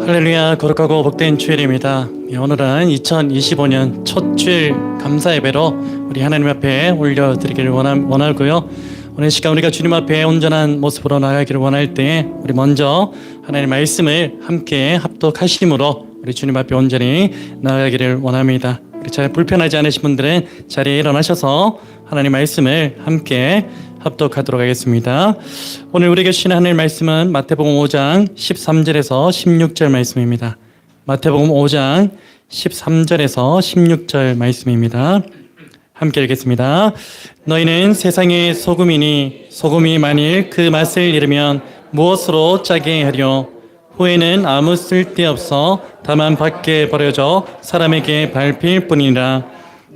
할렐루야, 거룩하고 복된 주일입니다. 오늘은 2025년 첫 주일 감사 예배로 우리 하나님 앞에 올려드리기를 원하고요. 오늘 시간 우리가 주님 앞에 온전한 모습으로 나가기를 원할 때 우리 먼저 하나님의 말씀을 함께 합독하심으로 우리 주님 앞에 온전히 나가기를 원합니다. 우리 잘 불편하지 않으신 분들은 자리에 일어나셔서 하나님의 말씀을 함께 합독하도록 하겠습니다. 오늘 우리에게 주시는 하나님의 말씀은 마태복음 5장 13절에서 16절 말씀입니다. 마태복음 5장 13절에서 16절 말씀입니다. 함께 읽겠습니다. 너희는 세상의 소금이니 소금이 만일 그 맛을 잃으면 무엇으로 짜게 하려? 후에는 아무 쓸데없어 다만 밖에 버려져 사람에게 밟힐 뿐이니라.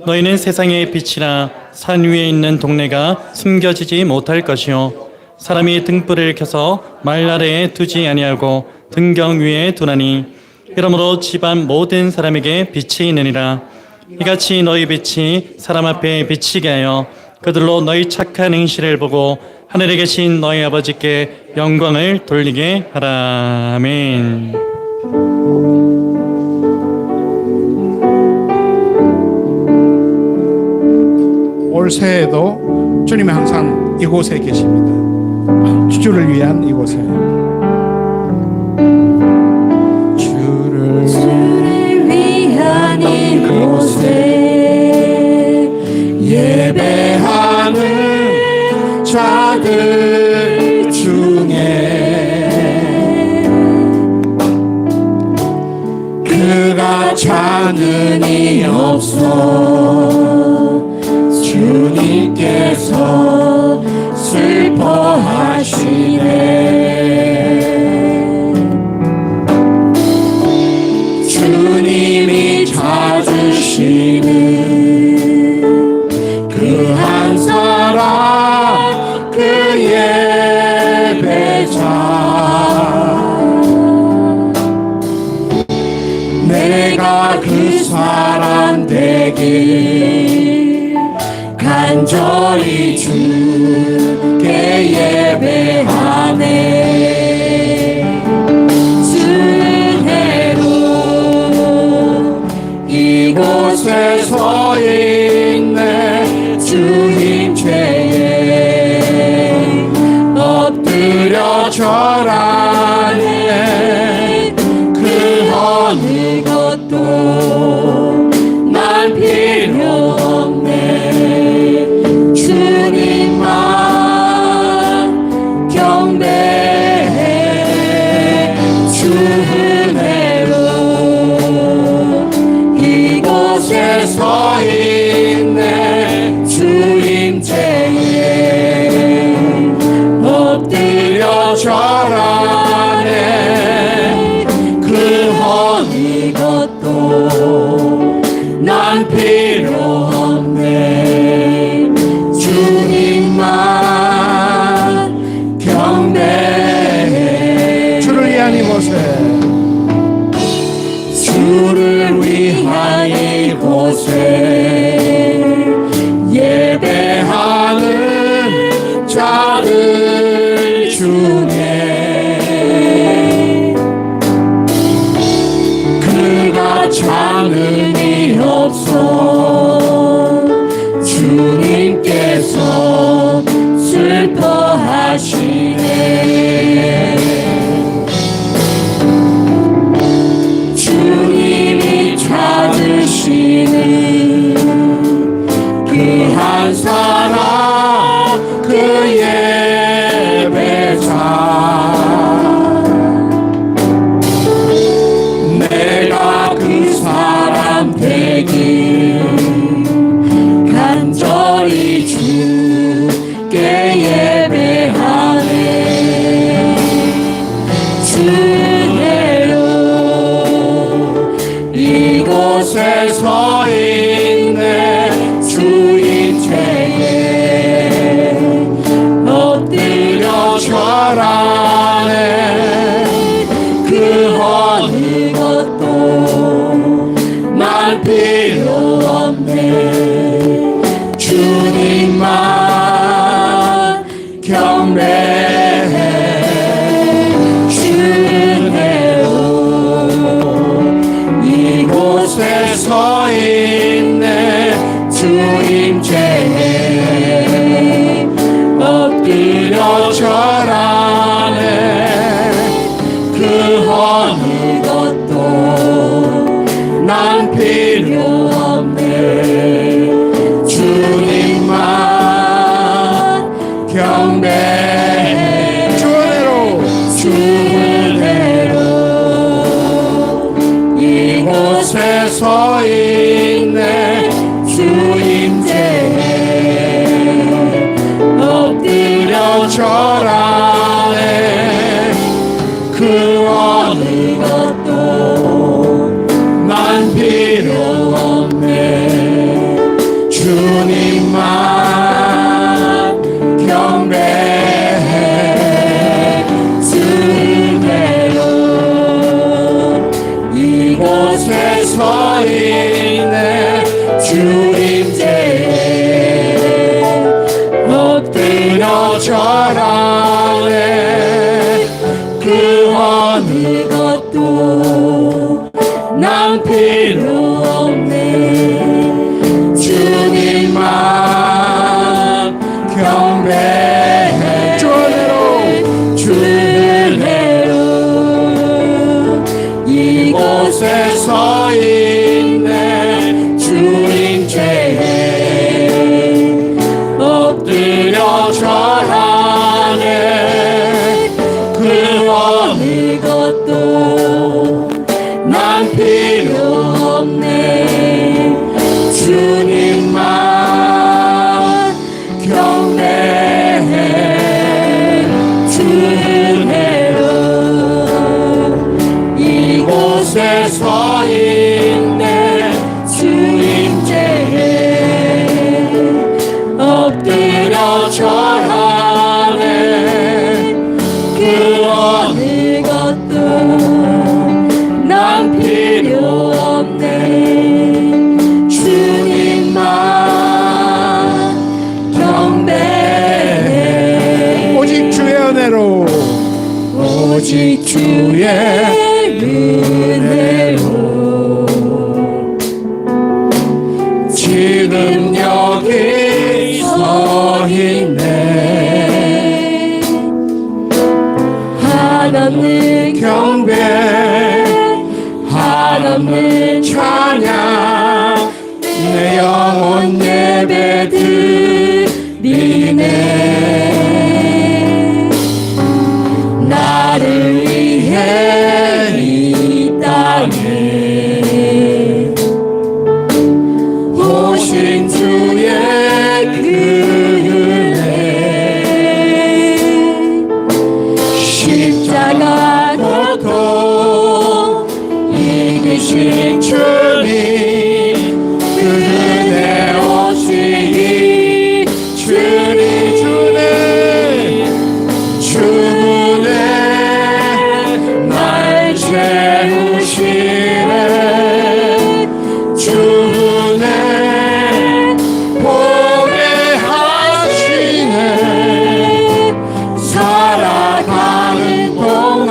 너희는 세상의 빛이라. 산 위에 있는 동네가 숨겨지지 못할 것이요 사람이 등불을 켜서 말 아래에 두지 아니하고 등경 위에 두나니 이러므로 집안 모든 사람에게 빛이 있느니라. 이같이 너희 빛이 사람 앞에 비치게 하여 그들로 너희 착한 행실을 보고 하늘에 계신 너희 아버지께 영광을 돌리게 하라. 아멘. 올 새해에도 주님이 항상 이곳에 계십니다. 주를 위한 이곳에 주를 위한 이곳에 예배하는 자들 중에 그가 찾는 이 없어 주님께서 슬퍼하시네. 주님이 찾으시는 그 한 사람 그 예배자 내가 그 사람 되길 간절히 주께 예배하네. 주은혜로 이곳에 서 있네. 주님 죄에 엎드려 절하네. 그 어느 것도 난 필요 없네. 주님만 경배해. 주 은혜로 이곳에 서 있네. 주님 죄에 엎드려 절하네. 그 어느 것도 난 필요 없네. 주님만 경배해. 주를 위한 이곳에 주를 위한 이곳에 예배하는 자들 중에 그가 찾는 이 없어 주님께서 슬퍼하시네. 주님이 찾으시는 그 한 사람 그 예배자 내가 그 사람 되길 간절히 주께 예배하네. 주은혜로 이곳에 서 있네. 주인 죄에 엎드려 절하네. 그 어느 것도 난 필요 없네. 주님만 경배해. 주 은혜로 서 있네 주님 죄에 엎드려 절하네 그 어느 것도 난 필요 없네 주님만 경배해 주 은혜로 이곳에 서 있네 주님 죄에 엎드려 절하네 그 어느 것도 난 필요 없네 주님만 경배해 주 은혜로 이곳에 서 있네 주님 죄에 엎드려 절하네 그 어느 것도 난 필요 없네 주님만 경배해 주 은혜로 이곳에 서 있네 주님 죄에 엎드려 절하네 그 어느 것도 난 필요 없네 주님만 경배해 주 은혜로 이곳에 서 있네 주님 죄에 엎드려 절하네 그 어느 것도 난 필요 없네 주님만 경배해 오직 주의 은혜로 오직 주의 은혜로 지금 여기 서 있네 한없는 경배 한없는 찬양 내 영혼 예배 드리네 나를 위해 이 땅에 오신 주의 그 은혜 십자가 고통 이기신 주님 그 은혜 없이 주님 주님 날 채우시네 주네 보게 하시네 살아가는 동안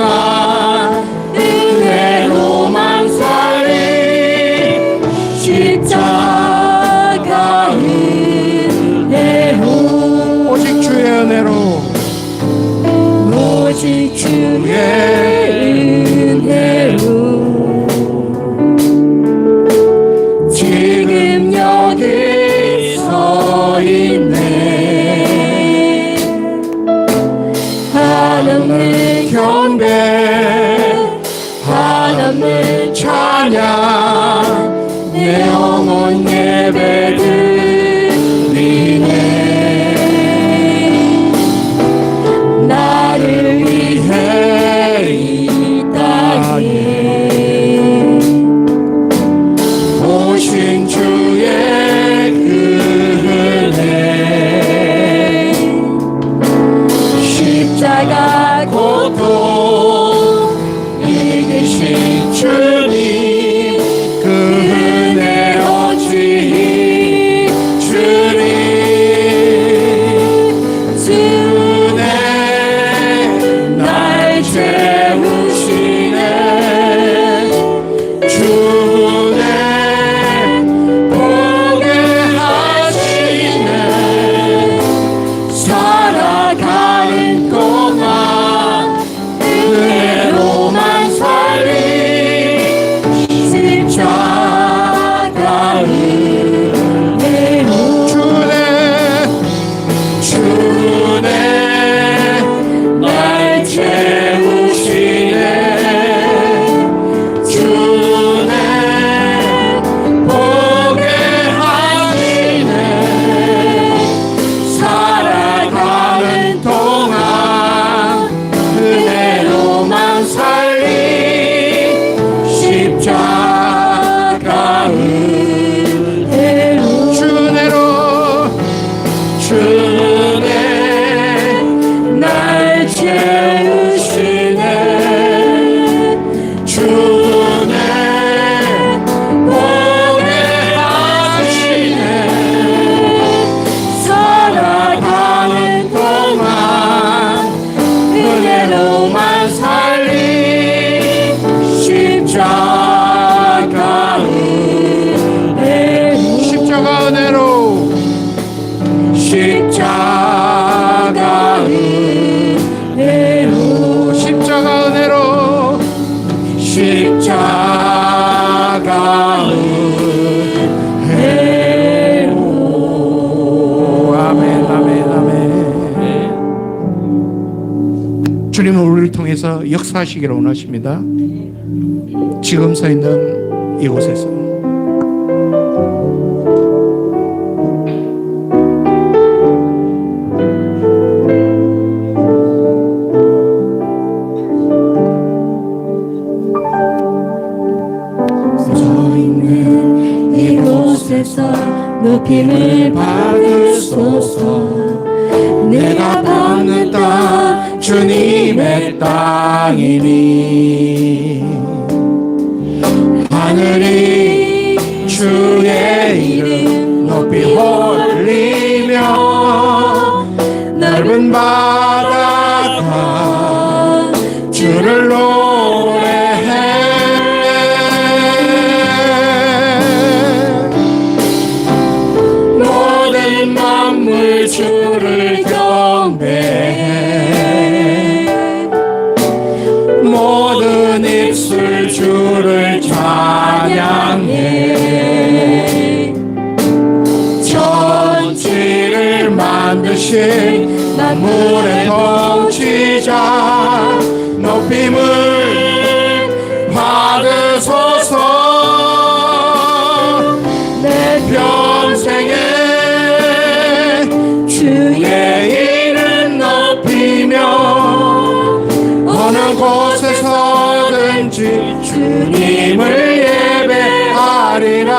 은혜로만 살리 십자가 은혜로 오직 주의 은혜로 오직 주의 은혜로 지금 여기 서 있네 한없는 경배 한없는 찬양 내 영혼 예배 드리네 나를 위해 이 땅에 오신 주의 그 은혜 십자가 고통 이기신 주님 그 은혜 오직 주님 주네 날 채우시네 주네 십자가 은혜로 주 은혜로 주 은혜 날 채우시네 주 은혜 보게 하시네 살아가는 동안 은혜로만 살리 십자가 은혜로 십자가 은혜로 십자가 은혜로 십자가 은혜로 십자가 은혜로 아멘 아멘 아멘. 주님은 우리를 통해서 역사하시기를 원하십니다. 지금 서 있는 이곳에서 서 있는 이곳에서 높임을 받으소서. 내가 받는 땅 주님의 땅이니 하늘이 주의 이름 높이 올리며 넓은 바다가 주를 노래해 모든 만물 주를 경배해 모든 입술 주를 찬양해 천지를 만드신 만물의 통치자 높임을 받으소서 내 평생에 주의 이름 높이며 어느 곳에서든지 주님을 예배하리라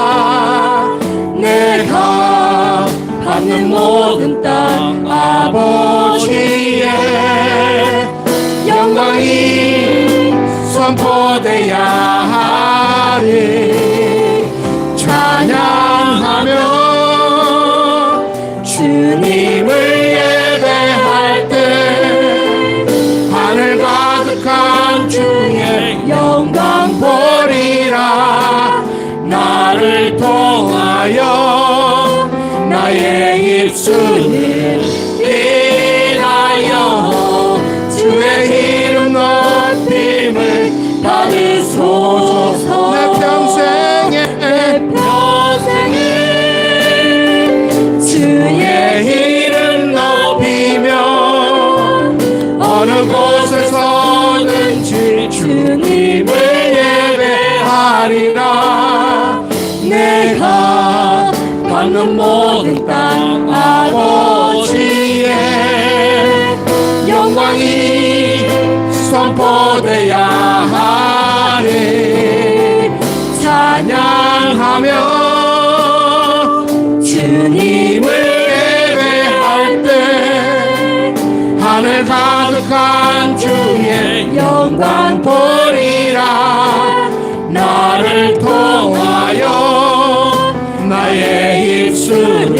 내가 받는 모든 땅 아버지의 영광이 선포되야 하리 찬양하며 주님을 예배할 때 하늘 가득한 주의 영광 보리라 나를 통하여 나의 입술을 인하여 주의 이름 높임을 받으소서 내 평생에 주의 이름 높이며 어느 곳에서든지 주님을 예배하리라 내가 받는 모든 땅 아버지의 영광이 선포되야 하리 찬양하며 주님을 예배할 때 하늘 가득한 주의 영광 보리라 나를 통하여 나의 입술을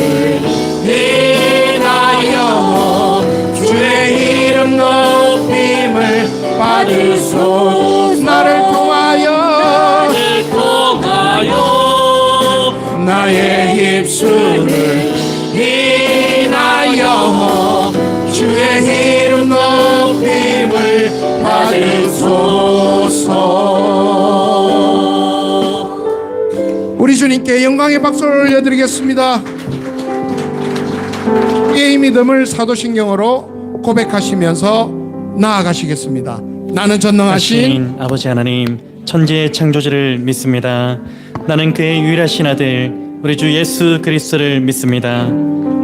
인하여 주의 이름 높임을 받으소서 나를 통하여 나의 입술을 인하여 주의 이름 높임을 받으소서 우리 주님께 영광의 박수를 올려드리겠습니다. 이 믿음을 사도신경으로 고백하시면서 나아가시겠습니다. 나는 전능하신 하신 아버지 하나님 천지의 창조주를 믿습니다. 나는 그의 유일하신 아들 우리 주 예수 그리스도를 믿습니다.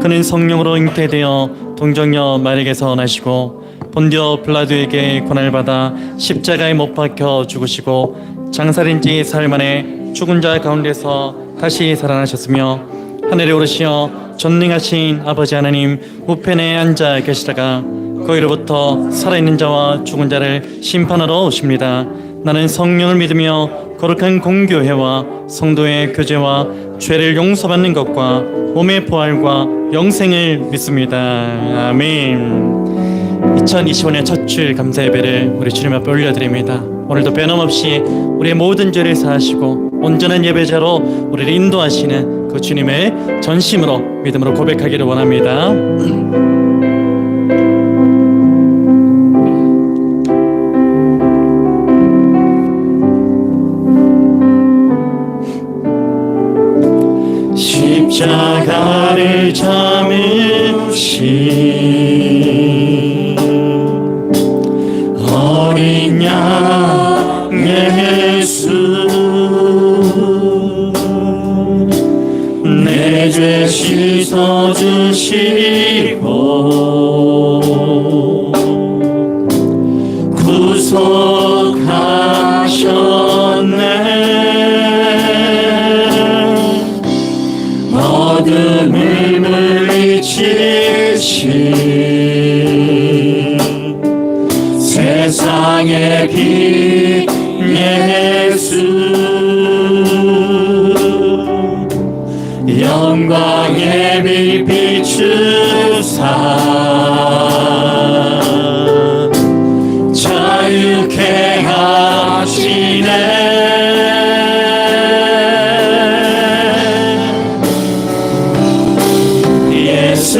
그는 성령으로 잉태되어 동정녀 마리에게서 나시고 본디오 빌라도에게 고난을 받아 십자가에 못 박혀 죽으시고 장사된 지 사흘 만에 죽은 자 가운데서 다시 살아나셨으며 하늘에 오르시어 전능하신 아버지 하나님 우편에 앉아 계시다가 거기로부터 살아있는 자와 죽은 자를 심판하러 오십니다. 나는 성령을 믿으며 거룩한 공교회와 성도의 교제와 죄를 용서받는 것과 몸의 부활과 영생을 믿습니다. 아멘. 2025년 첫 주일 감사 예배를 우리 주님 앞에 올려드립니다. 오늘도 변함없이 우리의 모든 죄를 사하시고 온전한 예배자로 우리를 인도하시는 그 주님을 전심으로 믿음으로 고백하기를 원합니다. 십자가를 참으신 어린 양 예수 내 죄 씻어주시고 구속하셨네 어둠을 물리치신 세상의 빛 예수 영광의 빛 비추사 자유케 하시네 예수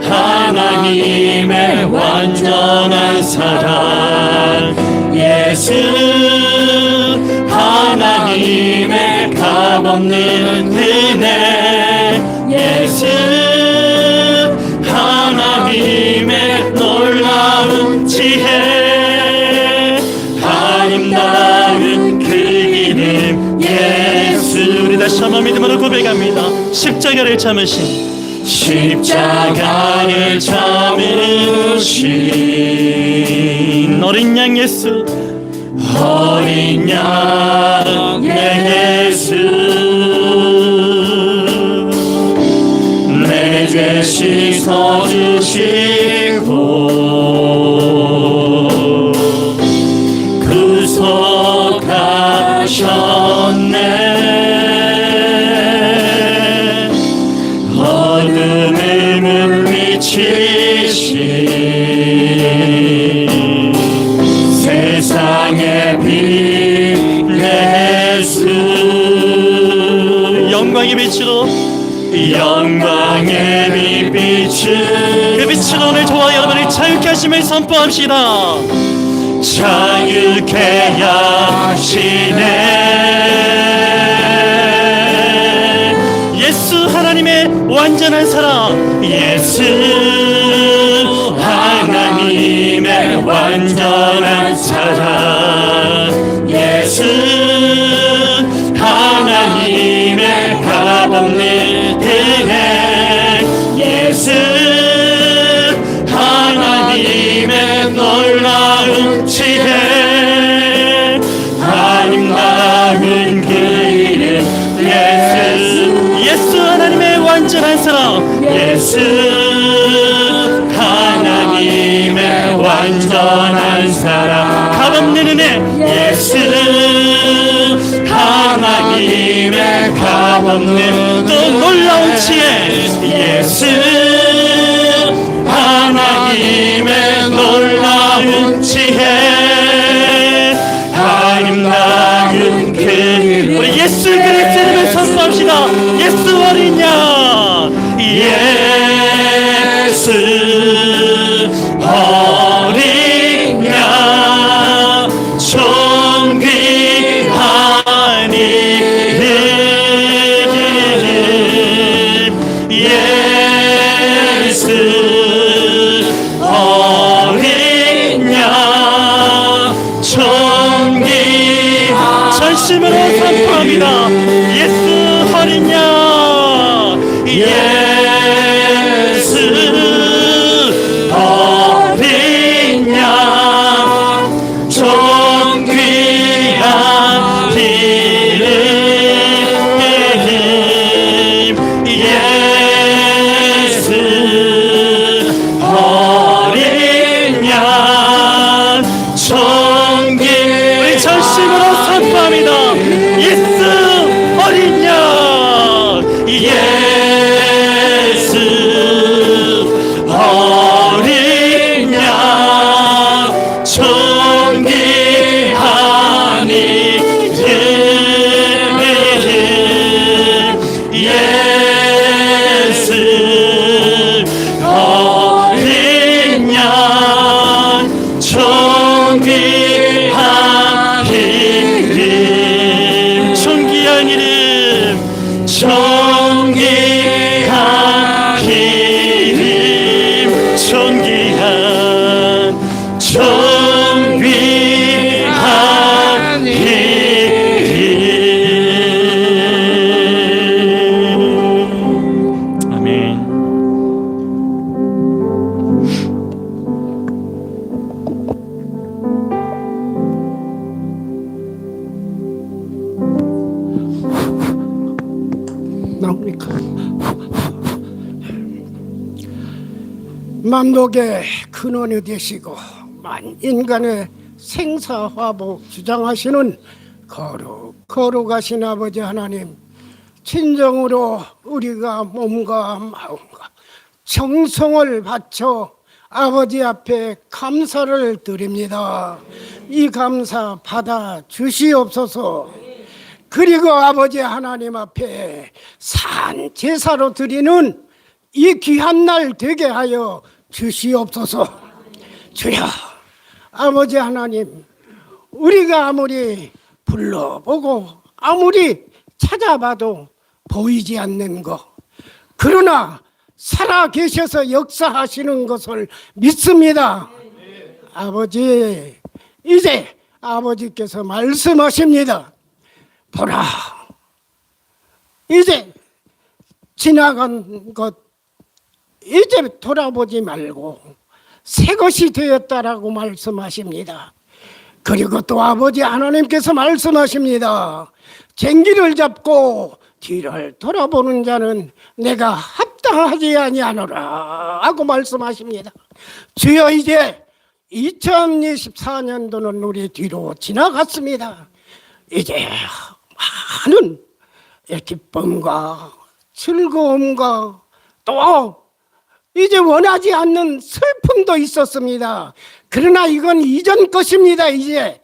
하나님의 완전한 사랑 예수 하나님의 값없는 은혜 예수 하나님의 놀라운 지혜 아름다운 그 이름 예수 우리 다시 한번 믿음으로 고백합니다. 십자가를 참으신 십자가를 참으신 어린 양 예수 어린 양 예수 내 죄 씻어주시고 구속하셨네 어둠을 물리치신 세상의 빛 예수 영광의 빛으로 영광의 빛 비추 그 빛으로 오늘 저와 여러분을 자유케 하심을 선포합시다. 자유케 하시네 예수 하나님의 완전한 사랑 예수 하나님의 완전한 사랑 예수 하나님의 값없는 은혜 예수 하나님의 놀라운 지혜 아름다운 그 이름 예수 하나님의 완전한 사랑 예수 하나님의 완전한 사랑 값없는 은혜 예수 하나님의 값없는 또 놀라운 지혜 예수 하나님의 놀라운 지혜 아름다운 그 우리 예수 그리스도의 이름을 선포합시다. 예수 어린 양 예수 어린 양 존귀한 이름 예수 어린 양 존귀한 전심으로 선포합니다. 예수 어린 양 예수 어린 감사합니다. 예수 어린 양, 예수 어린 양, 존귀한 이름, 예수 어린 양, 존귀한 이름, 존귀한 이름, 존귀한 이름, 존귀한 이름. 아멘. 나옵니까? 만독의 근원이 되시고 만인간의 생사화복 주장하시는 거룩하신 아버지 하나님, 진정으로 우리가 몸과 마음과 정성을 바쳐 아버지 앞에 감사를 드립니다. 이 감사 받아 주시옵소서. 그리고 아버지 하나님 앞에 산 제사로 드리는 이 귀한 날 되게 하여 주시옵소서. 주여, 아버지 하나님, 우리가 아무리 불러보고 아무리 찾아봐도 보이지 않는 것, 그러나 살아계셔서 역사하시는 것을 믿습니다. 아버지, 이제 아버지께서 말씀하십니다. 보라, 이제 지나간 것 이제 돌아보지 말고 새 것이 되었다라고 말씀하십니다. 그리고 또 아버지 하나님께서 말씀하십니다. 쟁기를 잡고 뒤를 돌아보는 자는 내가 합당하지 아니하노라 하고 말씀하십니다. 주여, 이제 2024년도는 우리 뒤로 지나갔습니다. 이제 많은 기쁨과 즐거움과 또 이제 원하지 않는 슬픔도 있었습니다. 그러나 이건 이전 것입니다. 이제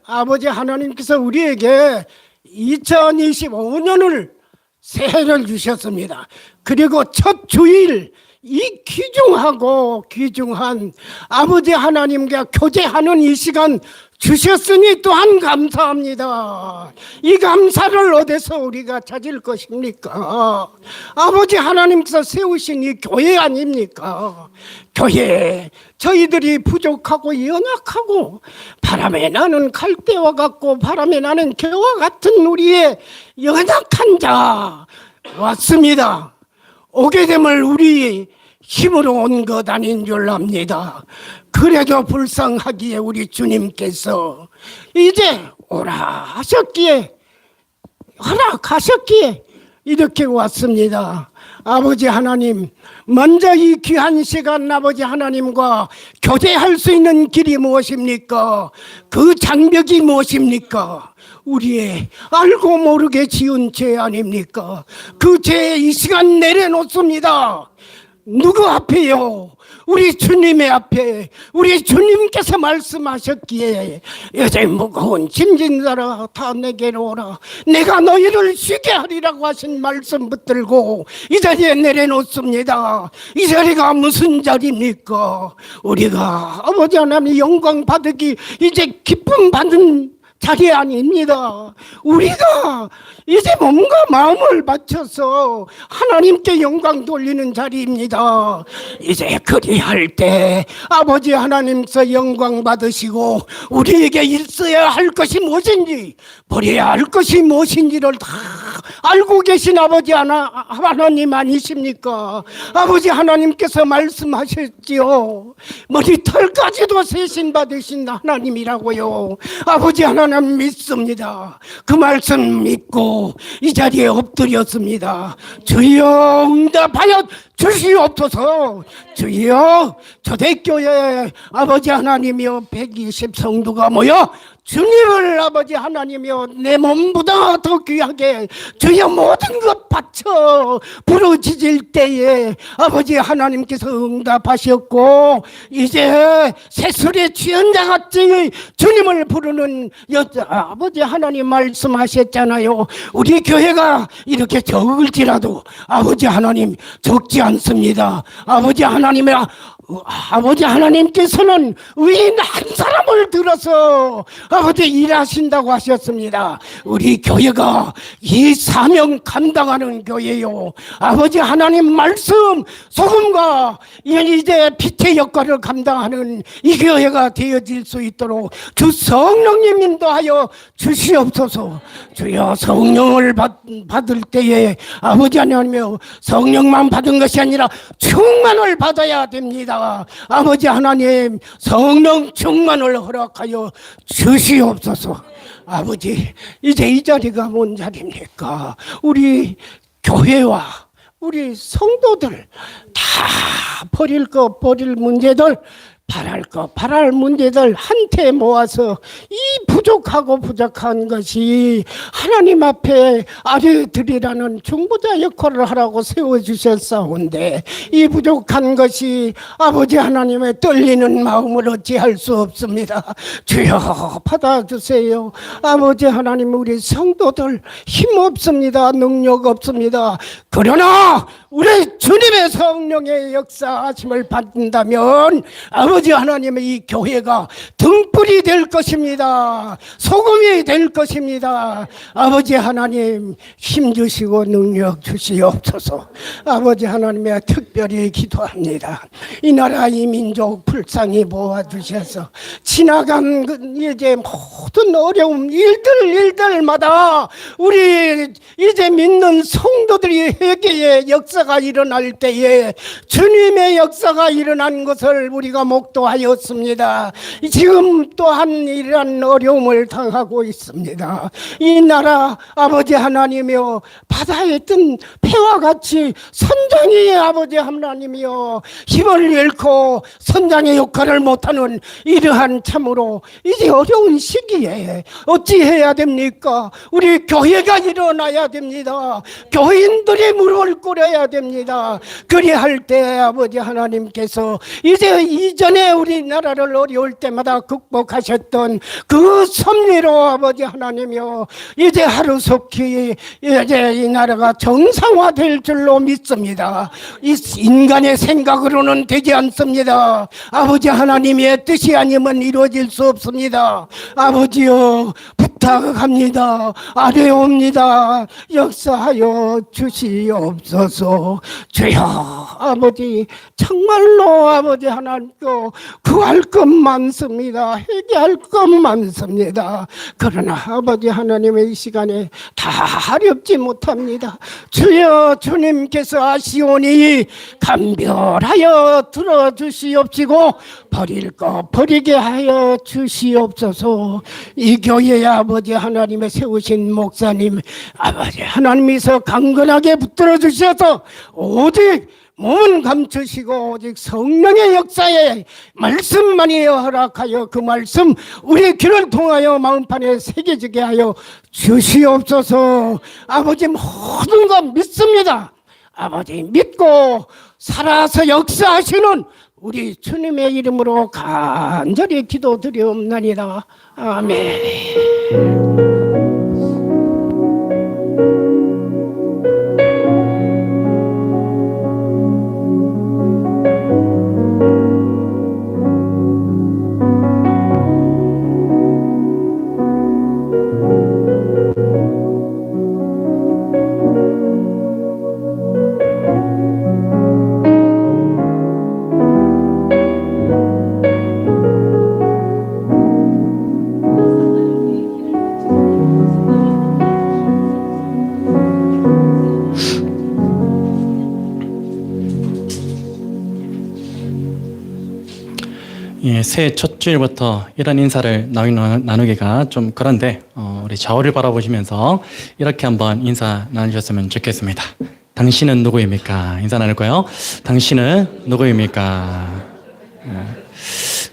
아버지 하나님께서 우리에게 2025년을 새해를 주셨습니다. 그리고 첫 주일 이 귀중한 아버지 하나님과 교제하는 이 시간 주셨으니 또한 감사합니다. 이 감사를 어디서 우리가 찾을 것입니까? 아버지 하나님께서 세우신 이 교회 아닙니까? 교회, 저희들이 부족하고 연약하고 바람에 나는 갈대와 같고 바람에 나는 개와 같은 우리의 연약한 자 왔습니다. 오게 됨을 우리 힘으로 온 것 아닌 줄 압니다. 그래도 불쌍하기에 우리 주님께서 이제 오라 하셨기에 허락하셨기에 이렇게 왔습니다. 아버지 하나님, 먼저 이 귀한 시간 아버지 하나님과 교제할 수 있는 길이 무엇입니까? 그 장벽이 무엇입니까? 우리의 알고 모르게 지은 죄 아닙니까? 그 죄 이 시간 내려놓습니다. 누구 앞에요? 우리 주님의 앞에. 우리 주님께서 말씀하셨기에 이제 무거운 짐진 자라 다 내게로 오라, 내가 너희를 쉬게 하리라고 하신 말씀 붙들고 이 자리에 내려놓습니다. 이 자리가 무슨 자리입니까? 우리가 아버지 하나님 영광 받기 이제 기쁨 받는 자리 아닙니다. 우리가 이제 몸과 마음을 바쳐서 하나님께 영광 돌리는 자리입니다. 이제 그리할 때 아버지 하나님께서 영광 받으시고 우리에게 있어야 할 것이 무엇인지 버려야 할 것이 무엇인지를 다 알고 계신 아버지 하나님 아니십니까? 아버지 하나님께서 말씀하셨지요. 머리털까지도 세신 받으신 하나님이라고요. 아버지 하나님 믿습니다. 그 말씀 믿고 이 자리에 엎드렸습니다. 주여 응답하여 주시옵소서. 주여 초대교회 아버지 하나님이여 120 성도가 모여 주님을 아버지 하나님이여 내 몸보다 더 귀하게 주여 모든 것 바쳐 부르짖을 때에 아버지 하나님께서 응답하셨고 이제 새술에 취한 자같이 주님을 부르는 여자 아버지 하나님 말씀하셨잖아요. 우리 교회가 이렇게 적을지라도 아버지 하나님 적지 않습니다. 아버지 하나님께서는 의인 한 사람을 들어서 아버지 일하신다고 하셨습니다. 우리 교회가 이 사명 감당하는 교회요. 아버지 하나님 말씀 소금과 이제 빛의 역할을 감당하는 이 교회가 되어질 수 있도록 주 성령님 인도하여 주시옵소서. 주여 성령을 받을 때에 아버지 하나님이여 성령만 받은 것이 아니라 충만을 받아야 됩니다. 아버지 하나님 성령 충만을 허락하여 주시옵소서. 아버지 이제 이 자리가 뭔 자리입니까? 우리 교회와 우리 성도들 다 버릴 거 버릴 문제들 바랄 거 바랄 문제들 한테 모아서 이 부족하고 부족한 것이 하나님 앞에 아뢰드리라는 중보자 역할을 하라고 세워주셨사온데 이 부족한 것이 아버지 하나님의 떨리는 마음을 어찌할 수 없습니다. 주여 받아주세요. 아버지 하나님 우리 성도들 힘없습니다. 능력 없습니다. 그러나 우리 주님의 성령의 역사하심을 받는다면 아버지 하나님의 이 교회가 등불이 될 것입니다. 소금이 될 것입니다. 아버지 하나님 힘주시고 능력 주시옵소서. 아버지 하나님의 특별히 기도합니다. 이 나라 이 민족 불쌍히 모아주셔서 지나간 이제 모든 어려움 일들마다 우리 이제 믿는 성도들이 회개의 역사가 일어날 때에 주님의 역사가 일어난 것을 우리가 목도하였습니다. 지금 또한 이러한 어려움을 당하고 있습니다. 이 나라 아버지 하나님이여 바다에 뜬 배와 같이 선장이 아버지 하나님이여 힘을 잃고 선장의 역할을 못하는 이러한 참으로 이제 어려운 시기에 어찌해야 됩니까? 우리 교회가 일어나야 됩니다. 교인들이 무릎을 꿇어야 됩니다. 그리할 때 아버지 하나님께서 이제 이전에 우리나라를 어려울 때마다 극복하셨던 그 섭리로 아버지 하나님이여 이제 하루속히 이제 이 나라가 정상화될 줄로 믿습니다. 이 인간의 생각으로는 되지 않습니다. 아버지 하나님의 뜻이 아니면 이루어질 수 없습니다. 아버지여 부탁합니다. 아뢰옵니다. 역사하여 주시옵소서. 주여 아버지 정말로 아버지 하나님께 구할 것 많습니다. 회개할 것 많습니다. 그러나 아버지 하나님의 이 시간에 다 하렵지 못합니다. 주여 주님께서 아시오니 감별하여 들어주시옵시고 버릴 거 버리게 하여 주시옵소서. 이 교회에 아버지 하나님의 세우신 목사님 아버지 하나님께서 강건하게 붙들어 주셔서 오직 몸은 감추시고 오직 성령의 역사에 말씀만이 허락하여 그 말씀 우리 귀를 통하여 마음판에 새겨지게 하여 주시옵소서. 아버지 모든 것 믿습니다. 아버지 믿고 살아서 역사하시는 우리 주님의 이름으로 간절히 기도드리옵나이다. 아멘. 예, 새해 첫 주일부터 이런 인사를 나누기가 좀 그런데 우리 좌우를 바라보시면서 이렇게 한번 인사 나누셨으면 좋겠습니다. 당신은 누구입니까? 인사 나눌까요? 당신은 누구입니까?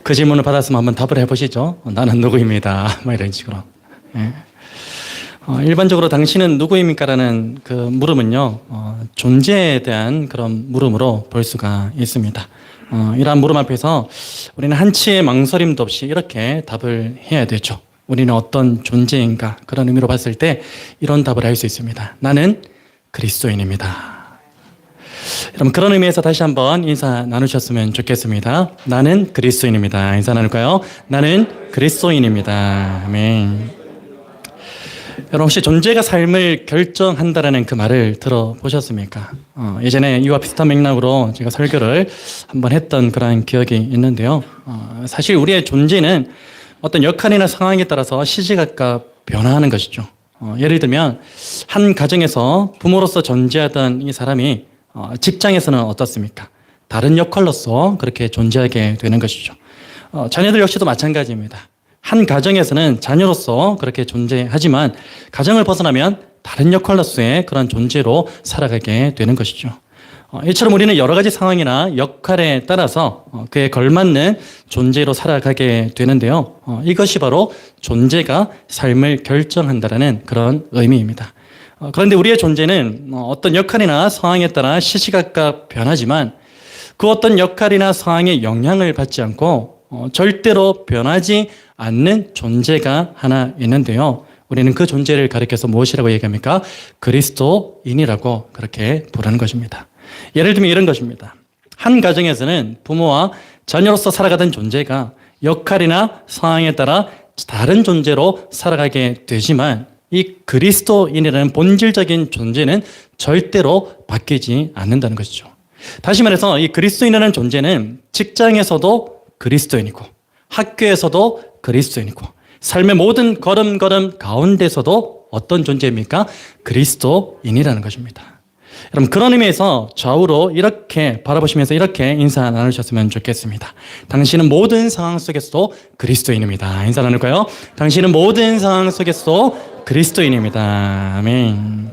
그 질문을 받았으면 한번 답을 해보시죠. 나는 누구입니다. 뭐 이런 식으로. 예. 일반적으로 당신은 누구입니까라는 그 물음은요, 존재에 대한 그런 물음으로 볼 수가 있습니다. 이러한 물음 앞에서 우리는 한치의 망설임도 없이 이렇게 답을 해야 되죠. 우리는 어떤 존재인가 그런 의미로 봤을 때 이런 답을 할 수 있습니다. 나는 그리스도인입니다. 여러분 그런 의미에서 다시 한번 인사 나누셨으면 좋겠습니다. 나는 그리스도인입니다. 인사 나눌까요? 나는 그리스도인입니다. 아멘. 여러분 혹시 존재가 삶을 결정한다라는 그 말을 들어보셨습니까? 예전에 이와 비슷한 맥락으로 제가 설교를 한번 했던 그런 기억이 있는데요. 사실 우리의 존재는 어떤 역할이나 상황에 따라서 시시각각 변화하는 것이죠. 예를 들면 한 가정에서 부모로서 존재하던 이 사람이 직장에서는 어떻습니까? 다른 역할로서 그렇게 존재하게 되는 것이죠. 자녀들 역시도 마찬가지입니다. 한 가정에서는 자녀로서 그렇게 존재하지만 가정을 벗어나면 다른 역할로서의 그런 존재로 살아가게 되는 것이죠. 이처럼 우리는 여러 가지 상황이나 역할에 따라서 그에 걸맞는 존재로 살아가게 되는데요. 이것이 바로 존재가 삶을 결정한다는 그런 의미입니다. 그런데 우리의 존재는 어떤 역할이나 상황에 따라 시시각각 변하지만 그 어떤 역할이나 상황에 영향을 받지 않고 절대로 변하지 않는 존재가 하나 있는데요. 우리는 그 존재를 가리켜서 무엇이라고 얘기합니까? 그리스도인이라고 그렇게 부르는 것입니다. 예를 들면 이런 것입니다. 한 가정에서는 부모와 자녀로서 살아가던 존재가 역할이나 상황에 따라 다른 존재로 살아가게 되지만 이 그리스도인이라는 본질적인 존재는 절대로 바뀌지 않는다는 것이죠. 다시 말해서 이 그리스도인이라는 존재는 직장에서도 그리스도인이고 학교에서도 그리스도인이고 삶의 모든 걸음걸음 가운데서도 어떤 존재입니까? 그리스도인이라는 것입니다. 여러분 그런 의미에서 좌우로 이렇게 바라보시면서 이렇게 인사 나누셨으면 좋겠습니다. 당신은 모든 상황 속에서도 그리스도인입니다. 인사 나눌까요? 당신은 모든 상황 속에서도 그리스도인입니다. 아멘.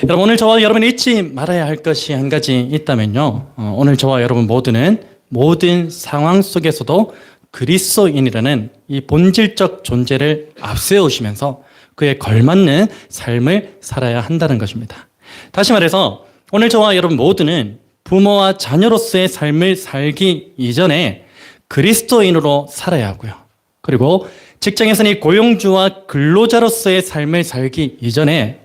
여러분 오늘 저와 여러분이 잊지 말아야 할 것이 한 가지 있다면요. 오늘 저와 여러분 모두는 모든 상황 속에서도 그리스도인이라는 이 본질적 존재를 앞세우시면서 그에 걸맞는 삶을 살아야 한다는 것입니다. 다시 말해서 오늘 저와 여러분 모두는 부모와 자녀로서의 삶을 살기 이전에 그리스도인으로 살아야 하고요. 그리고 직장에서는 이 고용주와 근로자로서의 삶을 살기 이전에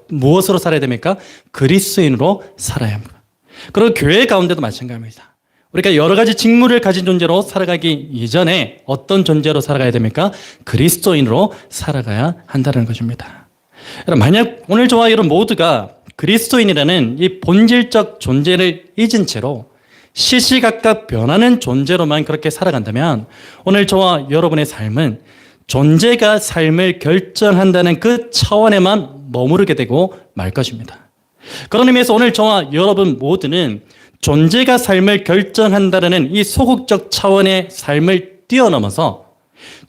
무엇으로 살아야 됩니까? 그리스도인으로 살아야 합니다. 그리고 교회 가운데도 마찬가지입니다. 우리가 여러 가지 직무를 가진 존재로 살아가기 이전에 어떤 존재로 살아가야 됩니까? 그리스도인으로 살아가야 한다는 것입니다. 여러분, 만약 오늘 저와 여러분 모두가 그리스도인이라는 이 본질적 존재를 잊은 채로 시시각각 변하는 존재로만 그렇게 살아간다면 오늘 저와 여러분의 삶은 존재가 삶을 결정한다는 그 차원에만 머무르게 되고 말 것입니다. 그런 의미에서 오늘 저와 여러분 모두는 존재가 삶을 결정한다는 이 소극적 차원의 삶을 뛰어넘어서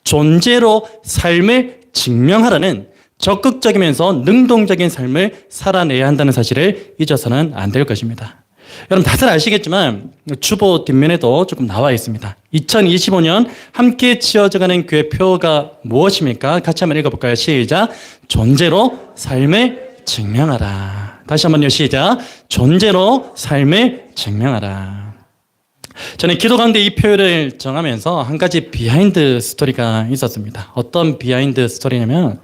존재로 삶을 증명하라는 적극적이면서 능동적인 삶을 살아내야 한다는 사실을 잊어서는 안 될 것입니다. 여러분 다들 아시겠지만 주보 뒷면에도 조금 나와 있습니다. 2025년 함께 지어져가는 교회 표가 무엇입니까? 같이 한번 읽어볼까요? 시작. 존재로 삶을 증명하라. 다시 한번요. 시작. 존재로 삶을 증명하라. 저는 기도 가운데 이 표를 정하면서 한 가지 비하인드 스토리가 있었습니다. 어떤 비하인드 스토리냐면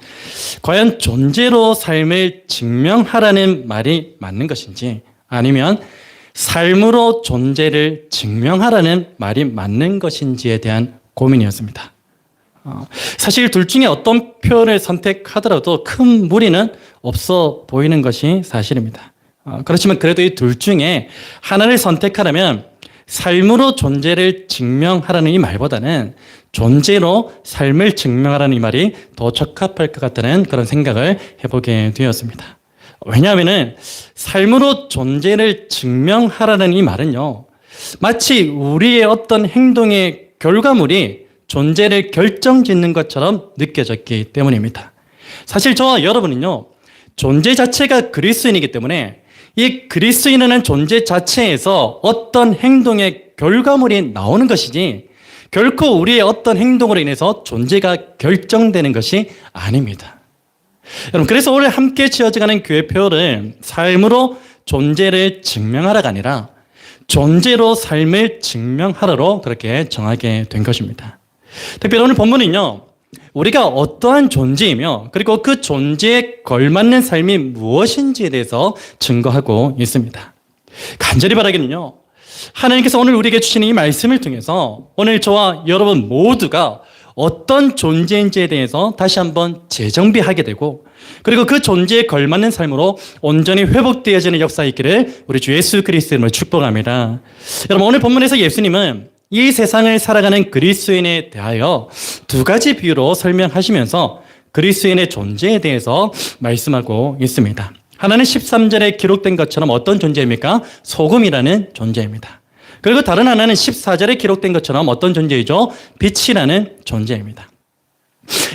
과연 존재로 삶을 증명하라는 말이 맞는 것인지 아니면 삶으로 존재를 증명하라는 말이 맞는 것인지에 대한 고민이었습니다. 사실 둘 중에 어떤 표현을 선택하더라도 큰 무리는 없어 보이는 것이 사실입니다. 그렇지만 그래도 이 둘 중에 하나를 선택하려면 삶으로 존재를 증명하라는 이 말보다는 존재로 삶을 증명하라는 이 말이 더 적합할 것 같다는 그런 생각을 해보게 되었습니다. 왜냐하면 삶으로 존재를 증명하라는 이 말은요, 마치 우리의 어떤 행동의 결과물이 존재를 결정짓는 것처럼 느껴졌기 때문입니다. 사실 저와 여러분은요, 존재 자체가 그리스도인이기 때문에 이 그리스도인이라는 존재 자체에서 어떤 행동의 결과물이 나오는 것이지 결코 우리의 어떤 행동으로 인해서 존재가 결정되는 것이 아닙니다. 여러분, 그래서 오늘 함께 지어져가는 교회 표어를 삶으로 존재를 증명하라가 아니라 존재로 삶을 증명하라로 그렇게 정하게 된 것입니다. 특별히 오늘 본문은요, 우리가 어떠한 존재이며 그리고 그 존재에 걸맞는 삶이 무엇인지에 대해서 증거하고 있습니다. 간절히 바라기는요, 하나님께서 오늘 우리에게 주시는 이 말씀을 통해서 오늘 저와 여러분 모두가 어떤 존재인지에 대해서 다시 한번 재정비하게 되고 그리고 그 존재에 걸맞는 삶으로 온전히 회복되어지는 역사가 있기를 우리 주 예수 그리스도의 이름으로 축복합니다. 여러분, 오늘 본문에서 예수님은 이 세상을 살아가는 그리스도인에 대하여 두 가지 비유로 설명하시면서 그리스도인의 존재에 대해서 말씀하고 있습니다. 하나는 13절에 기록된 것처럼 어떤 존재입니까? 소금이라는 존재입니다. 그리고 다른 하나는 14절에 기록된 것처럼 어떤 존재이죠? 빛이라는 존재입니다.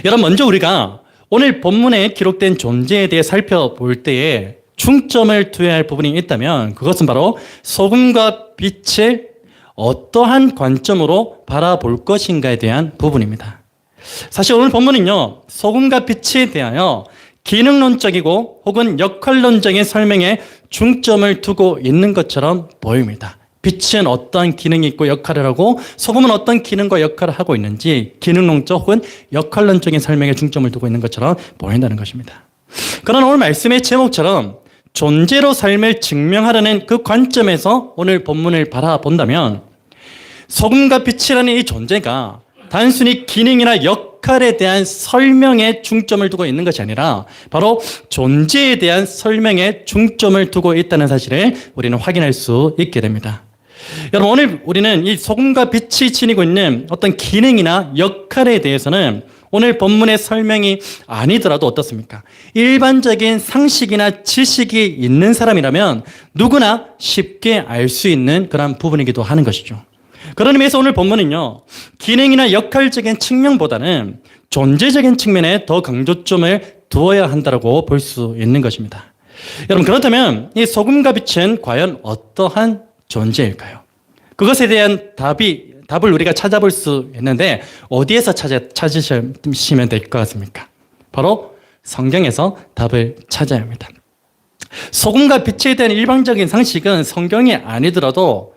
여러분, 먼저 우리가 오늘 본문에 기록된 존재에 대해 살펴볼 때에 중점을 두어야 할 부분이 있다면 그것은 바로 소금과 빛을 어떠한 관점으로 바라볼 것인가에 대한 부분입니다. 사실 오늘 본문은요, 소금과 빛에 대하여 기능론적이고 혹은 역할론적인 설명에 중점을 두고 있는 것처럼 보입니다. 빛은 어떠한 기능이 있고 역할을 하고 소금은 어떤 기능과 역할을 하고 있는지 기능론적 혹은 역할론적인 설명에 중점을 두고 있는 것처럼 보인다는 것입니다. 그러나 오늘 말씀의 제목처럼 존재로 삶을 증명하려는 그 관점에서 오늘 본문을 바라본다면 소금과 빛이라는 이 존재가 단순히 기능이나 역할에 대한 설명에 중점을 두고 있는 것이 아니라 바로 존재에 대한 설명에 중점을 두고 있다는 사실을 우리는 확인할 수 있게 됩니다. 여러분, 오늘 우리는 이 소금과 빛이 지니고 있는 어떤 기능이나 역할에 대해서는 오늘 본문의 설명이 아니더라도 어떻습니까? 일반적인 상식이나 지식이 있는 사람이라면 누구나 쉽게 알 수 있는 그런 부분이기도 하는 것이죠. 그런 의미에서 오늘 본문은요, 기능이나 역할적인 측면보다는 존재적인 측면에 더 강조점을 두어야 한다고 볼 수 있는 것입니다. 여러분, 그렇다면 이 소금과 빛은 과연 어떠한 존재일까요? 그것에 대한 답을 우리가 찾아볼 수 있는데 어디에서 찾으시면 될 것 같습니까? 바로 성경에서 답을 찾아야 합니다. 소금과 빛에 대한 일반적인 상식은 성경이 아니더라도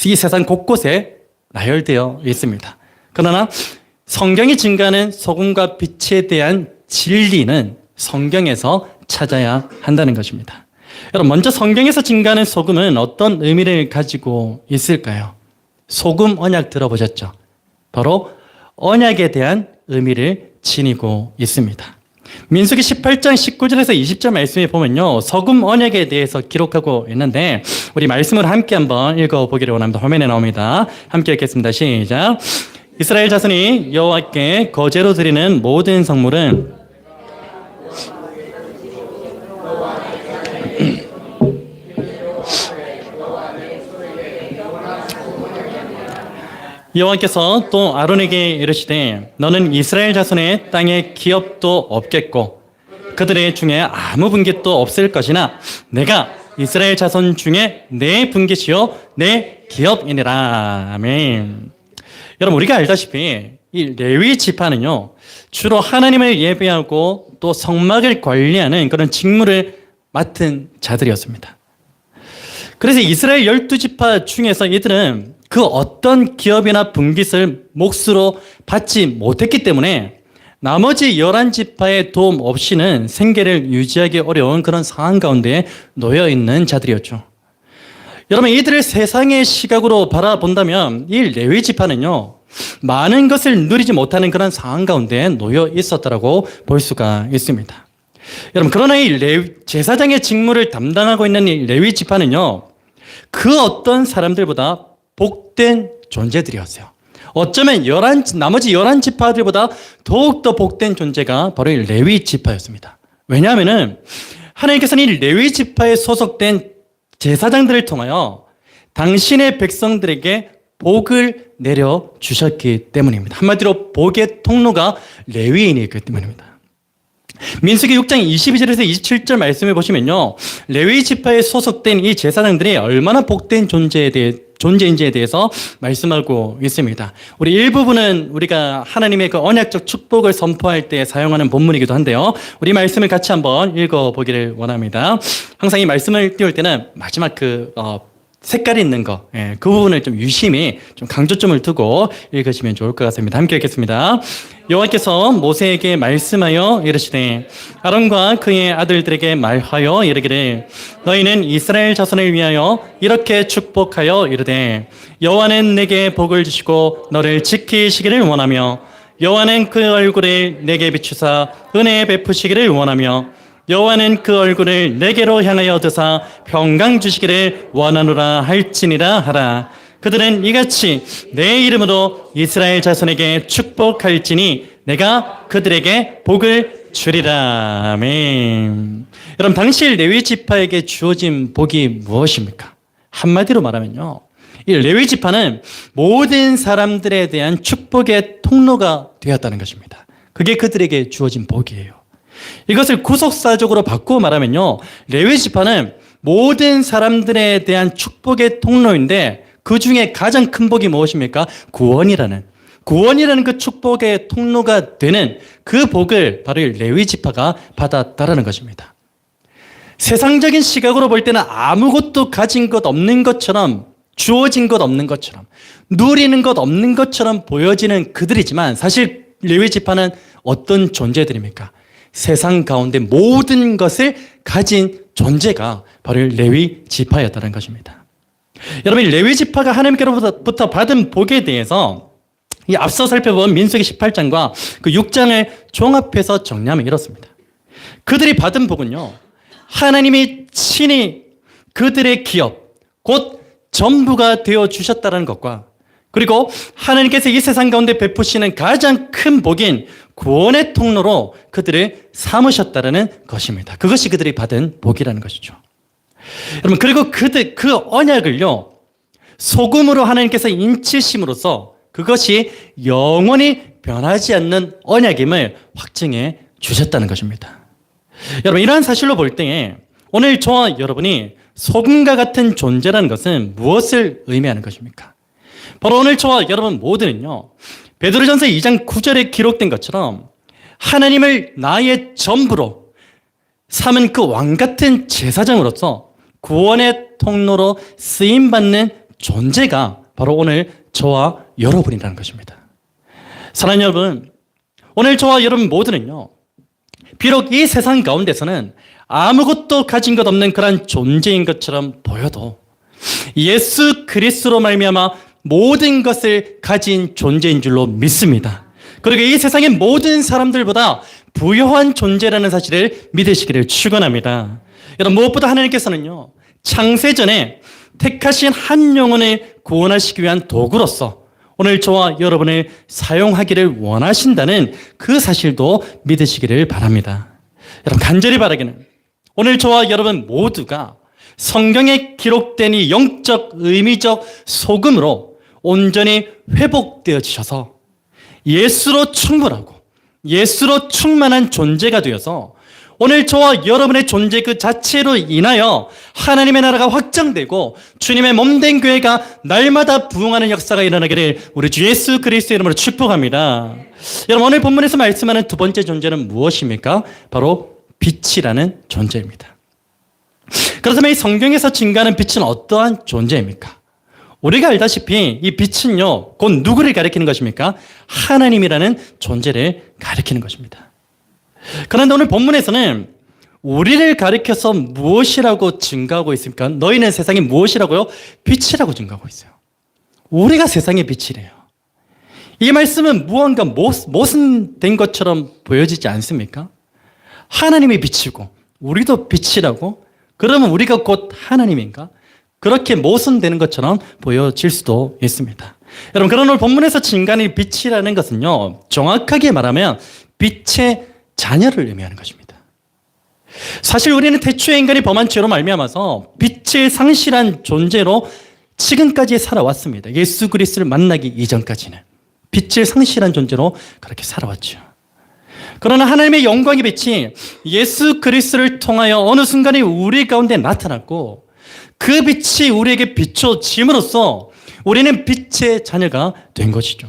이 세상 곳곳에 나열되어 있습니다. 그러나 성경이 증가하는 소금과 빛에 대한 진리는 성경에서 찾아야 한다는 것입니다. 여러분, 먼저 성경에서 증가하는 소금은 어떤 의미를 가지고 있을까요? 소금 언약 들어보셨죠? 바로 언약에 대한 의미를 지니고 있습니다. 민수기 18장 19절에서 20절 말씀에 보면요, 소금 언약에 대해서 기록하고 있는데 우리 말씀을 함께 한번 읽어보기를 원합니다. 화면에 나옵니다. 함께 읽겠습니다. 시작. 이스라엘 자손이 여호와께 거제로 드리는 모든 성물은 여호와께서 또 아론에게 이르시되 너는 이스라엘 자손의 땅에 기업도 없겠고 그들의 중에 아무 분깃도 없을 것이나 내가 이스라엘 자손 중에 내 분깃이요 내 기업이니라. 아멘. 여러분, 우리가 알다시피 이 레위 지파는요 주로 하나님을 예배하고 또 성막을 관리하는 그런 직무를 맡은 자들이었습니다. 그래서 이스라엘 12지파 중에서 이들은 그 어떤 기업이나 분깃을 몫으로 받지 못했기 때문에 나머지 11지파의 도움 없이는 생계를 유지하기 어려운 그런 상황 가운데 놓여 있는 자들이었죠. 여러분, 이들을 세상의 시각으로 바라본다면 이 레위 지파는요 많은 것을 누리지 못하는 그런 상황 가운데 놓여 있었다라고 볼 수가 있습니다. 여러분, 그러나 이 제사장의 직무를 담당하고 있는 이 레위 지파는요 그 어떤 사람들보다 복된 존재들이었어요. 어쩌면 나머지 11지파들보다 더욱더 복된 존재가 바로 이 레위 지파였습니다. 왜냐하면은 하나님께서는 이 레위 지파에 소속된 제사장들을 통하여 당신의 백성들에게 복을 내려 주셨기 때문입니다. 한마디로 복의 통로가 레위인이기 때문입니다. 민수기 6장 22절에서 27절 말씀을 보시면요, 레위 지파에 소속된 이 제사장들이 얼마나 복된 존재인지에 대해서 말씀하고 있습니다. 우리 일부분은 우리가 하나님의 그 언약적 축복을 선포할 때 사용하는 본문이기도 한데요, 우리 말씀을 같이 한번 읽어보기를 원합니다. 항상 이 말씀을 띄울 때는 마지막 색깔이 있는 거, 그 부분을 좀 유심히 좀 강조점을 두고 읽으시면 좋을 것 같습니다. 함께 읽겠습니다. 여호와께서 모세에게 말씀하여 이르시되 아론과 그의 아들들에게 말하여 이르기를 너희는 이스라엘 자손을 위하여 이렇게 축복하여 이르되 여호와는 내게 복을 주시고 너를 지키시기를 원하며 여호와는 그 얼굴을 내게 비추사 은혜 베푸시기를 원하며 여호와는 그 얼굴을 내게로 향하여 드사 평강 주시기를 원하노라 할지니라 하라. 그들은 이같이 내 이름으로 이스라엘 자손에게 축복할지니 내가 그들에게 복을 주리라. 아멘. 여러분, 당시 레위 지파에게 주어진 복이 무엇입니까? 한마디로 말하면요, 이 레위 지파는 모든 사람들에 대한 축복의 통로가 되었다는 것입니다. 그게 그들에게 주어진 복이에요. 이것을 구속사적으로 바꾸어 말하면요, 레위 지파는 모든 사람들에 대한 축복의 통로인데 그 중에 가장 큰 복이 무엇입니까? 구원이라는 그 축복의 통로가 되는 그 복을 바로 레위 지파가 받았다라는 것입니다. 세상적인 시각으로 볼 때는 아무것도 가진 것 없는 것처럼, 주어진 것 없는 것처럼, 누리는 것 없는 것처럼 보여지는 그들이지만 사실 레위 지파는 어떤 존재들입니까? 세상 가운데 모든 것을 가진 존재가 바로 레위 지파였다는 것입니다. 여러분, 레위 지파가 하나님께로부터 받은 복에 대해서 이 앞서 살펴본 민수기 18장과 그 6장을 종합해서 정리하면 이렇습니다. 그들이 받은 복은요, 하나님이 친히 그들의 기업, 곧 전부가 되어 주셨다는 것과, 그리고 하나님께서 이 세상 가운데 베푸시는 가장 큰 복인 구원의 통로로 그들을 삼으셨다는 것입니다. 그것이 그들이 받은 복이라는 것이죠. 여러분, 그리고 그 언약을요, 소금으로 하나님께서 인치심으로써 그것이 영원히 변하지 않는 언약임을 확증해 주셨다는 것입니다. 여러분, 이러한 사실로 볼 때에 오늘 저와 여러분이 소금과 같은 존재라는 것은 무엇을 의미하는 것입니까? 바로 오늘 저와 여러분 모두는요, 베드로전서 2장 9절에 기록된 것처럼 하나님을 나의 전부로 삼은 그 왕같은 제사장으로서 구원의 통로로 쓰임받는 존재가 바로 오늘 저와 여러분이라는 것입니다. 사랑하는 여러분, 오늘 저와 여러분 모두는요, 비록 이 세상 가운데서는 아무것도 가진 것 없는 그런 존재인 것처럼 보여도 예수 그리스도로 말미암아 모든 것을 가진 존재인 줄로 믿습니다. 그리고 이 세상의 모든 사람들보다 부유한 존재라는 사실을 믿으시기를 축원합니다. 여러분, 무엇보다 하나님께서는요, 창세전에 택하신 한 영혼을 구원하시기 위한 도구로서 오늘 저와 여러분을 사용하기를 원하신다는 그 사실도 믿으시기를 바랍니다. 여러분, 간절히 바라기는 오늘 저와 여러분 모두가 성경에 기록된 이 영적, 의미적 소금으로 온전히 회복되어지셔서 예수로 충분하고 예수로 충만한 존재가 되어서 오늘 저와 여러분의 존재 그 자체로 인하여 하나님의 나라가 확장되고 주님의 몸된 교회가 날마다 부흥하는 역사가 일어나기를 우리 주 예수 그리스도의 이름으로 축복합니다. 여러분, 오늘 본문에서 말씀하는 두 번째 존재는 무엇입니까? 바로 빛이라는 존재입니다. 그렇다면 이 성경에서 증가하는 빛은 어떠한 존재입니까? 우리가 알다시피 이 빛은요, 곧 누구를 가리키는 것입니까? 하나님이라는 존재를 가리키는 것입니다. 그런데 오늘 본문에서는 우리를 가리켜서 무엇이라고 증가하고 있습니까? 너희는 세상에 무엇이라고요? 빛이라고 증가하고 있어요. 우리가 세상의 빛이래요. 이 말씀은 무언가 모순된 것처럼 보여지지 않습니까? 하나님이 빛이고 우리도 빛이라고? 그러면 우리가 곧 하나님인가? 그렇게 모순되는 것처럼 보여질 수도 있습니다. 여러분, 그런 오늘 본문에서 증가하는 빛이라는 것은요, 정확하게 말하면 빛의 자녀를 의미하는 것입니다. 사실 우리는 태초의 인간이 범한 죄로 말미암아서 빛을 상실한 존재로 지금까지 살아왔습니다. 예수 그리스도를 만나기 이전까지는 빛을 상실한 존재로 그렇게 살아왔죠. 그러나 하나님의 영광의 빛이 예수 그리스도를 통하여 어느 순간에 우리 가운데 나타났고 그 빛이 우리에게 비춰짐으로써 우리는 빛의 자녀가 된 것이죠.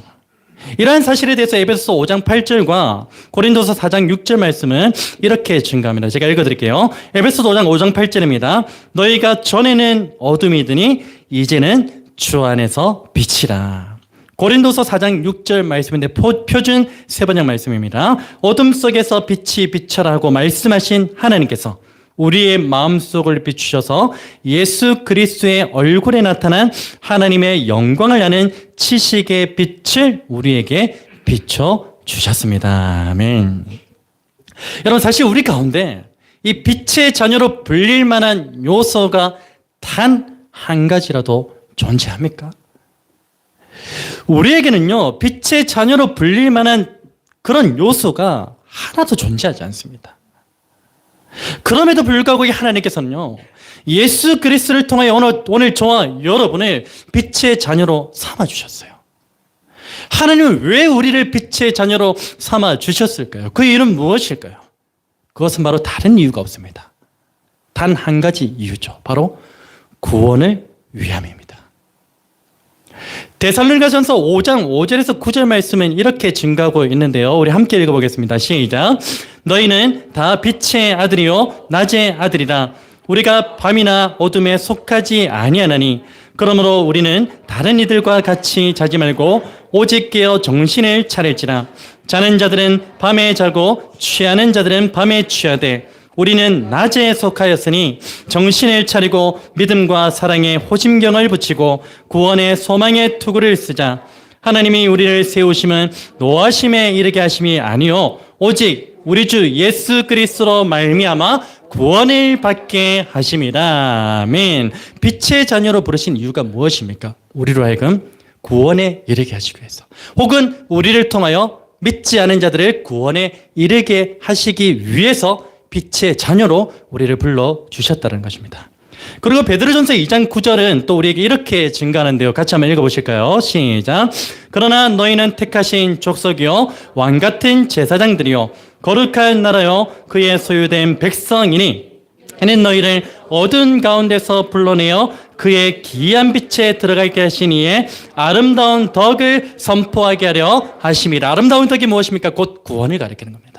이러한 사실에 대해서 에베소서 5장 8절과 고린도서 4장 6절 말씀은 이렇게 증가합니다. 제가 읽어드릴게요. 에베소서 5장 8절입니다. 너희가 전에는 어둠이더니 이제는 주 안에서 빛이라. 고린도서 4장 6절 말씀인데 표준 세번역 말씀입니다. 어둠 속에서 빛이 비쳐라고 말씀하신 하나님께서 우리의 마음속을 비추셔서 예수 그리스도의 얼굴에 나타난 하나님의 영광을 아는 지식의 빛을 우리에게 비춰주셨습니다. 아멘. 여러분, 사실 우리 가운데 이 빛의 자녀로 불릴 만한 요소가 단 한 가지라도 존재합니까? 우리에게는요, 빛의 자녀로 불릴 만한 그런 요소가 하나도 존재하지 않습니다. 그럼에도 불구하고 하나님께서는요, 예수 그리스도를 통하여 오늘 저와 여러분을 빛의 자녀로 삼아주셨어요. 하나님은 왜 우리를 빛의 자녀로 삼아주셨을까요? 그 이유는 무엇일까요? 그것은 바로 다른 이유가 없습니다. 단 한 가지 이유죠. 바로 구원을 위함입니다. 데살로니가전서 5장 5절에서 9절 말씀은 이렇게 증가하고 있는데요. 우리 함께 읽어보겠습니다. 시작. 너희는 다 빛의 아들이요 낮의 아들이라. 우리가 밤이나 어둠에 속하지 아니하나니 그러므로 우리는 다른 이들과 같이 자지 말고 오직 깨어 정신을 차릴지라. 자는 자들은 밤에 자고 취하는 자들은 밤에 취하되 우리는 낮에 속하였으니 정신을 차리고 믿음과 사랑에 호심경을 붙이고 구원의 소망의 투구를 쓰자. 하나님이 우리를 세우심은 노하심에 이르게 하심이 아니요 오직 우리 주 예수 그리스도로 말미암아 구원을 받게 하심이라. 아멘. 빛의 자녀로 부르신 이유가 무엇입니까? 우리로 하여금 구원에 이르게 하시기 위해서, 혹은 우리를 통하여 믿지 않은 자들을 구원에 이르게 하시기 위해서 빛의 자녀로 우리를 불러주셨다는 것입니다. 그리고 베드로전서 2장 9절은 또 우리에게 이렇게 증가하는데요. 같이 한번 읽어보실까요? 시작. 그러나 너희는 택하신 족속이요 왕같은 제사장들이요 거룩한 나라요 그의 소유된 백성이니 이는 너희를 어두운 가운데서 불러내어 그의 기이한 빛에 들어가게 하신 이의 아름다운 덕을 선포하게 하려 하심이라. 아름다운 덕이 무엇입니까? 곧 구원을 가리키는 겁니다.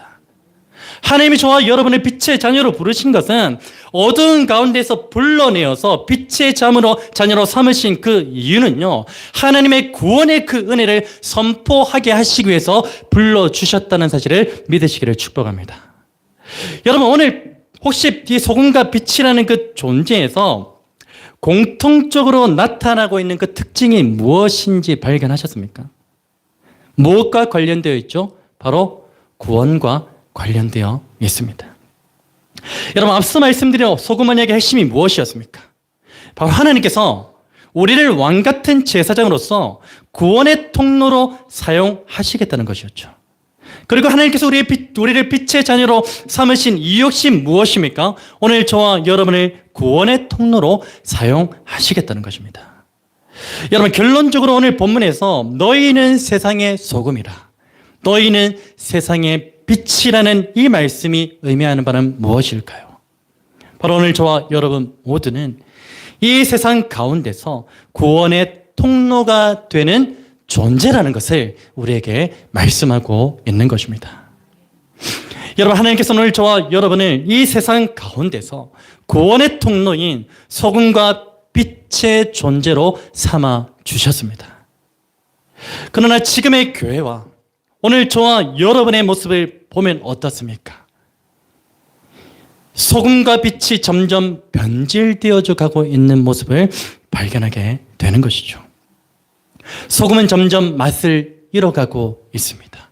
하나님이 저와 여러분을 빛의 자녀로 부르신 것은 어두운 가운데서 불러내어서 빛의 자녀로 삼으신 그 이유는요, 하나님의 구원의 그 은혜를 선포하게 하시기 위해서 불러주셨다는 사실을 믿으시기를 축복합니다. 여러분, 오늘 혹시 이 소금과 빛이라는 그 존재에서 공통적으로 나타나고 있는 그 특징이 무엇인지 발견하셨습니까? 무엇과 관련되어 있죠? 바로 구원과 관련되어 있습니다. 여러분, 앞서 말씀드린 소금 언약의 핵심이 무엇이었습니까? 바로 하나님께서 우리를 왕같은 제사장으로서 구원의 통로로 사용하시겠다는 것이었죠. 그리고 하나님께서 우리를 빛의 자녀로 삼으신 이유 역시 무엇입니까? 오늘 저와 여러분을 구원의 통로로 사용하시겠다는 것입니다. 여러분, 결론적으로 오늘 본문에서 너희는 세상의 소금이라, 너희는 세상의 빛이라는 이 말씀이 의미하는 바는 무엇일까요? 바로 오늘 저와 여러분 모두는 이 세상 가운데서 구원의 통로가 되는 존재라는 것을 우리에게 말씀하고 있는 것입니다. 여러분, 하나님께서 오늘 저와 여러분을 이 세상 가운데서 구원의 통로인 소금과 빛의 존재로 삼아 주셨습니다. 그러나 지금의 교회와 오늘 저와 여러분의 모습을 보면 어떻습니까? 소금과 빛이 점점 변질되어져 가고 있는 모습을 발견하게 되는 것이죠. 소금은 점점 맛을 잃어가고 있습니다.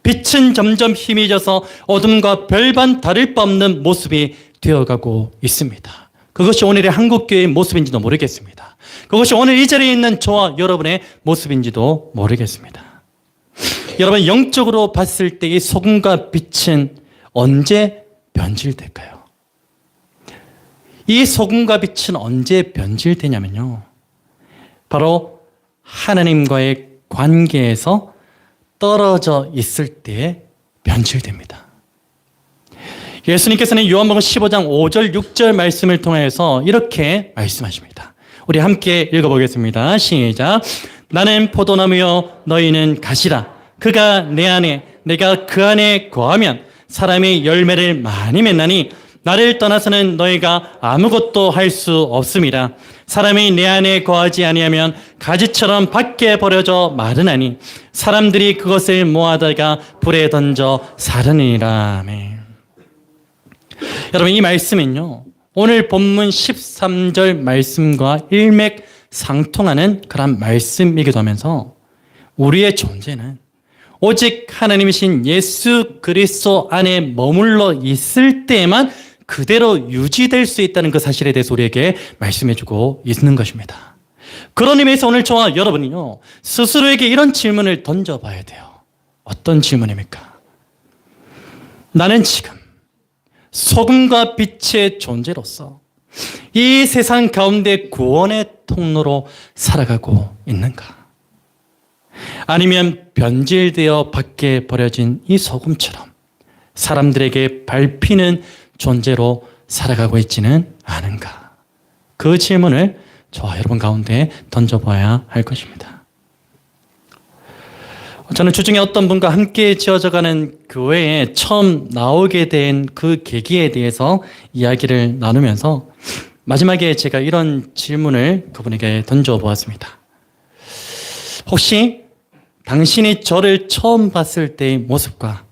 빛은 점점 희미해져서 어둠과 별반 다를 바 없는 모습이 되어가고 있습니다. 그것이 오늘의 한국교회의 모습인지도 모르겠습니다. 그것이 오늘 이 자리에 있는 저와 여러분의 모습인지도 모르겠습니다. 여러분, 영적으로 봤을 때 이 소금과 빛은 언제 변질될까요? 이 소금과 빛은 언제 변질되냐면요, 바로 하나님과의 관계에서 떨어져 있을 때 변질됩니다. 예수님께서는 요한복음 15장 5절 6절 말씀을 통해서 이렇게 말씀하십니다. 우리 함께 읽어보겠습니다. 시작. 나는 포도나무요 너희는 가시라. 그가 내 안에 내가 그 안에 거하면 사람이 열매를 많이 맺나니 나를 떠나서는 너희가 아무것도 할 수 없음이라. 사람이 내 안에 거하지 아니하면 가지처럼 밖에 버려져 마르나니 사람들이 그것을 모아다가 불에 던져 사르니라. 아멘. 여러분, 이 말씀은요, 오늘 본문 13절 말씀과 일맥상통하는 그런 말씀이기도 하면서 우리의 존재는 오직 하나님이신 예수 그리스도 안에 머물러 있을 때만 그대로 유지될 수 있다는 그 사실에 대해서 우리에게 말씀해주고 있는 것입니다. 그런 의미에서 오늘 저와 여러분이요, 스스로에게 이런 질문을 던져봐야 돼요. 어떤 질문입니까? 나는 지금 소금과 빛의 존재로서 이 세상 가운데 구원의 통로로 살아가고 있는가? 아니면 변질되어 밖에 버려진 이 소금처럼 사람들에게 밟히는 존재로 살아가고 있지는 않은가? 그 질문을 저와 여러분 가운데 던져봐야 할 것입니다. 저는 주중에 어떤 분과 함께 지어져가는 교회에 처음 나오게 된 그 계기에 대해서 이야기를 나누면서 마지막에 제가 이런 질문을 그분에게 던져보았습니다. 혹시 당신이 저를 처음 봤을 때의 모습과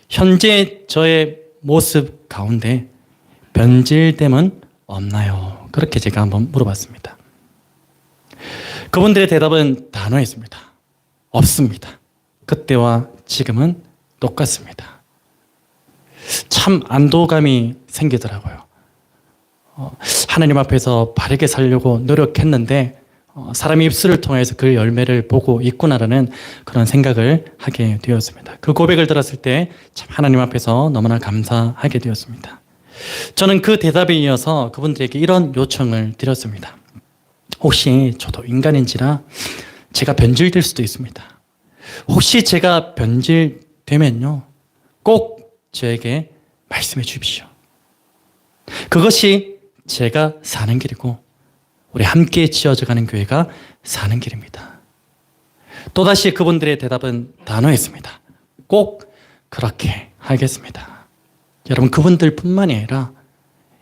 현재 저의 모습 가운데 변질됨은 없나요? 그렇게 제가 한번 물어봤습니다. 그분들의 대답은 단호했습니다. 없습니다. 그때와 지금은 똑같습니다. 참 안도감이 생기더라고요. 하나님 앞에서 바르게 살려고 노력했는데 사람의 입술을 통해서 그 열매를 보고 있구나라는 그런 생각을 하게 되었습니다. 그 고백을 들었을 때 참 하나님 앞에서 너무나 감사하게 되었습니다. 저는 그 대답에 이어서 그분들에게 이런 요청을 드렸습니다. 혹시 저도 인간인지라 제가 변질될 수도 있습니다. 혹시 제가 변질되면요, 꼭 저에게 말씀해 주십시오. 그것이 제가 사는 길이고 우리 함께 지어져가는 교회가 사는 길입니다. 또다시 그분들의 대답은 단호했습니다. 꼭 그렇게 하겠습니다. 여러분, 그분들뿐만이 아니라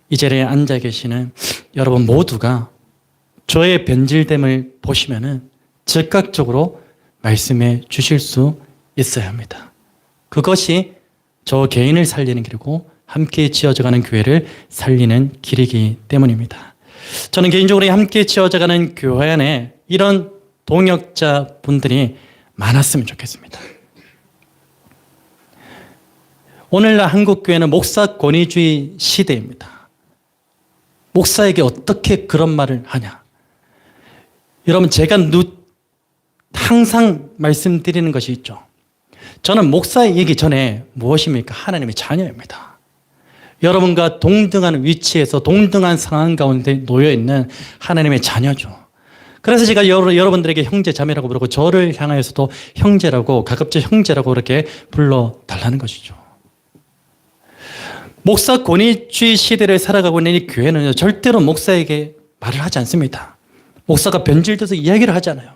이 자리에 앉아 계시는 여러분 모두가 저의 변질됨을 보시면은 즉각적으로 말씀해 주실 수 있어야 합니다. 그것이 저 개인을 살리는 길이고 함께 지어져가는 교회를 살리는 길이기 때문입니다. 저는 개인적으로 함께 지어져가는 교회 안에 이런 동역자 분들이 많았으면 좋겠습니다. 오늘날 한국교회는 목사 권위주의 시대입니다. 목사에게 어떻게 그런 말을 하냐? 여러분, 제가 항상 말씀드리는 것이 있죠. 저는 목사이기 전에 무엇입니까? 하나님의 자녀입니다. 여러분과 동등한 위치에서 동등한 상황 가운데 놓여있는 하나님의 자녀죠. 그래서 제가 여러분들에게 형제 자매라고 부르고 저를 향하여서도 형제라고, 가급적 형제라고 그렇게 불러달라는 것이죠. 목사 권위주의 시대를 살아가고 있는 이 교회는 절대로 목사에게 말을 하지 않습니다. 목사가 변질돼서 이야기를 하잖아요.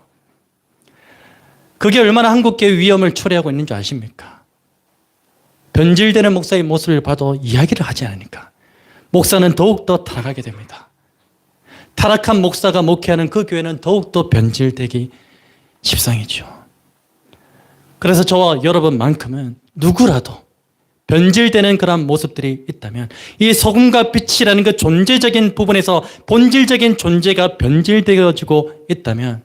그게 얼마나 한국교회 위험을 초래하고 있는 줄 아십니까? 변질되는 목사의 모습을 봐도 이야기를 하지 않으니까 목사는 더욱더 타락하게 됩니다. 타락한 목사가 목회하는 그 교회는 더욱더 변질되기 십상이죠. 그래서 저와 여러분만큼은 누구라도 변질되는 그런 모습들이 있다면 이 소금과 빛이라는 그 존재적인 부분에서 본질적인 존재가 변질되어지고 있다면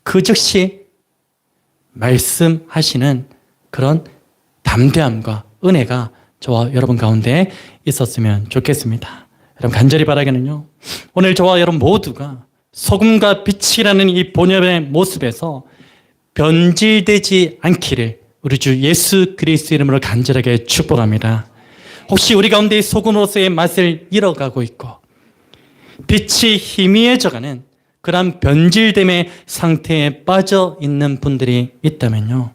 그 즉시 말씀하시는 그런 담대함과 은혜가 저와 여러분 가운데 있었으면 좋겠습니다. 여러분, 간절히 바라기는요, 오늘 저와 여러분 모두가 소금과 빛이라는 이 본연의 모습에서 변질되지 않기를 우리 주 예수 그리스도 이름으로 간절하게 축복합니다. 혹시 우리 가운데 소금으로서의 맛을 잃어가고 있고 빛이 희미해져가는 그런 변질됨의 상태에 빠져 있는 분들이 있다면요,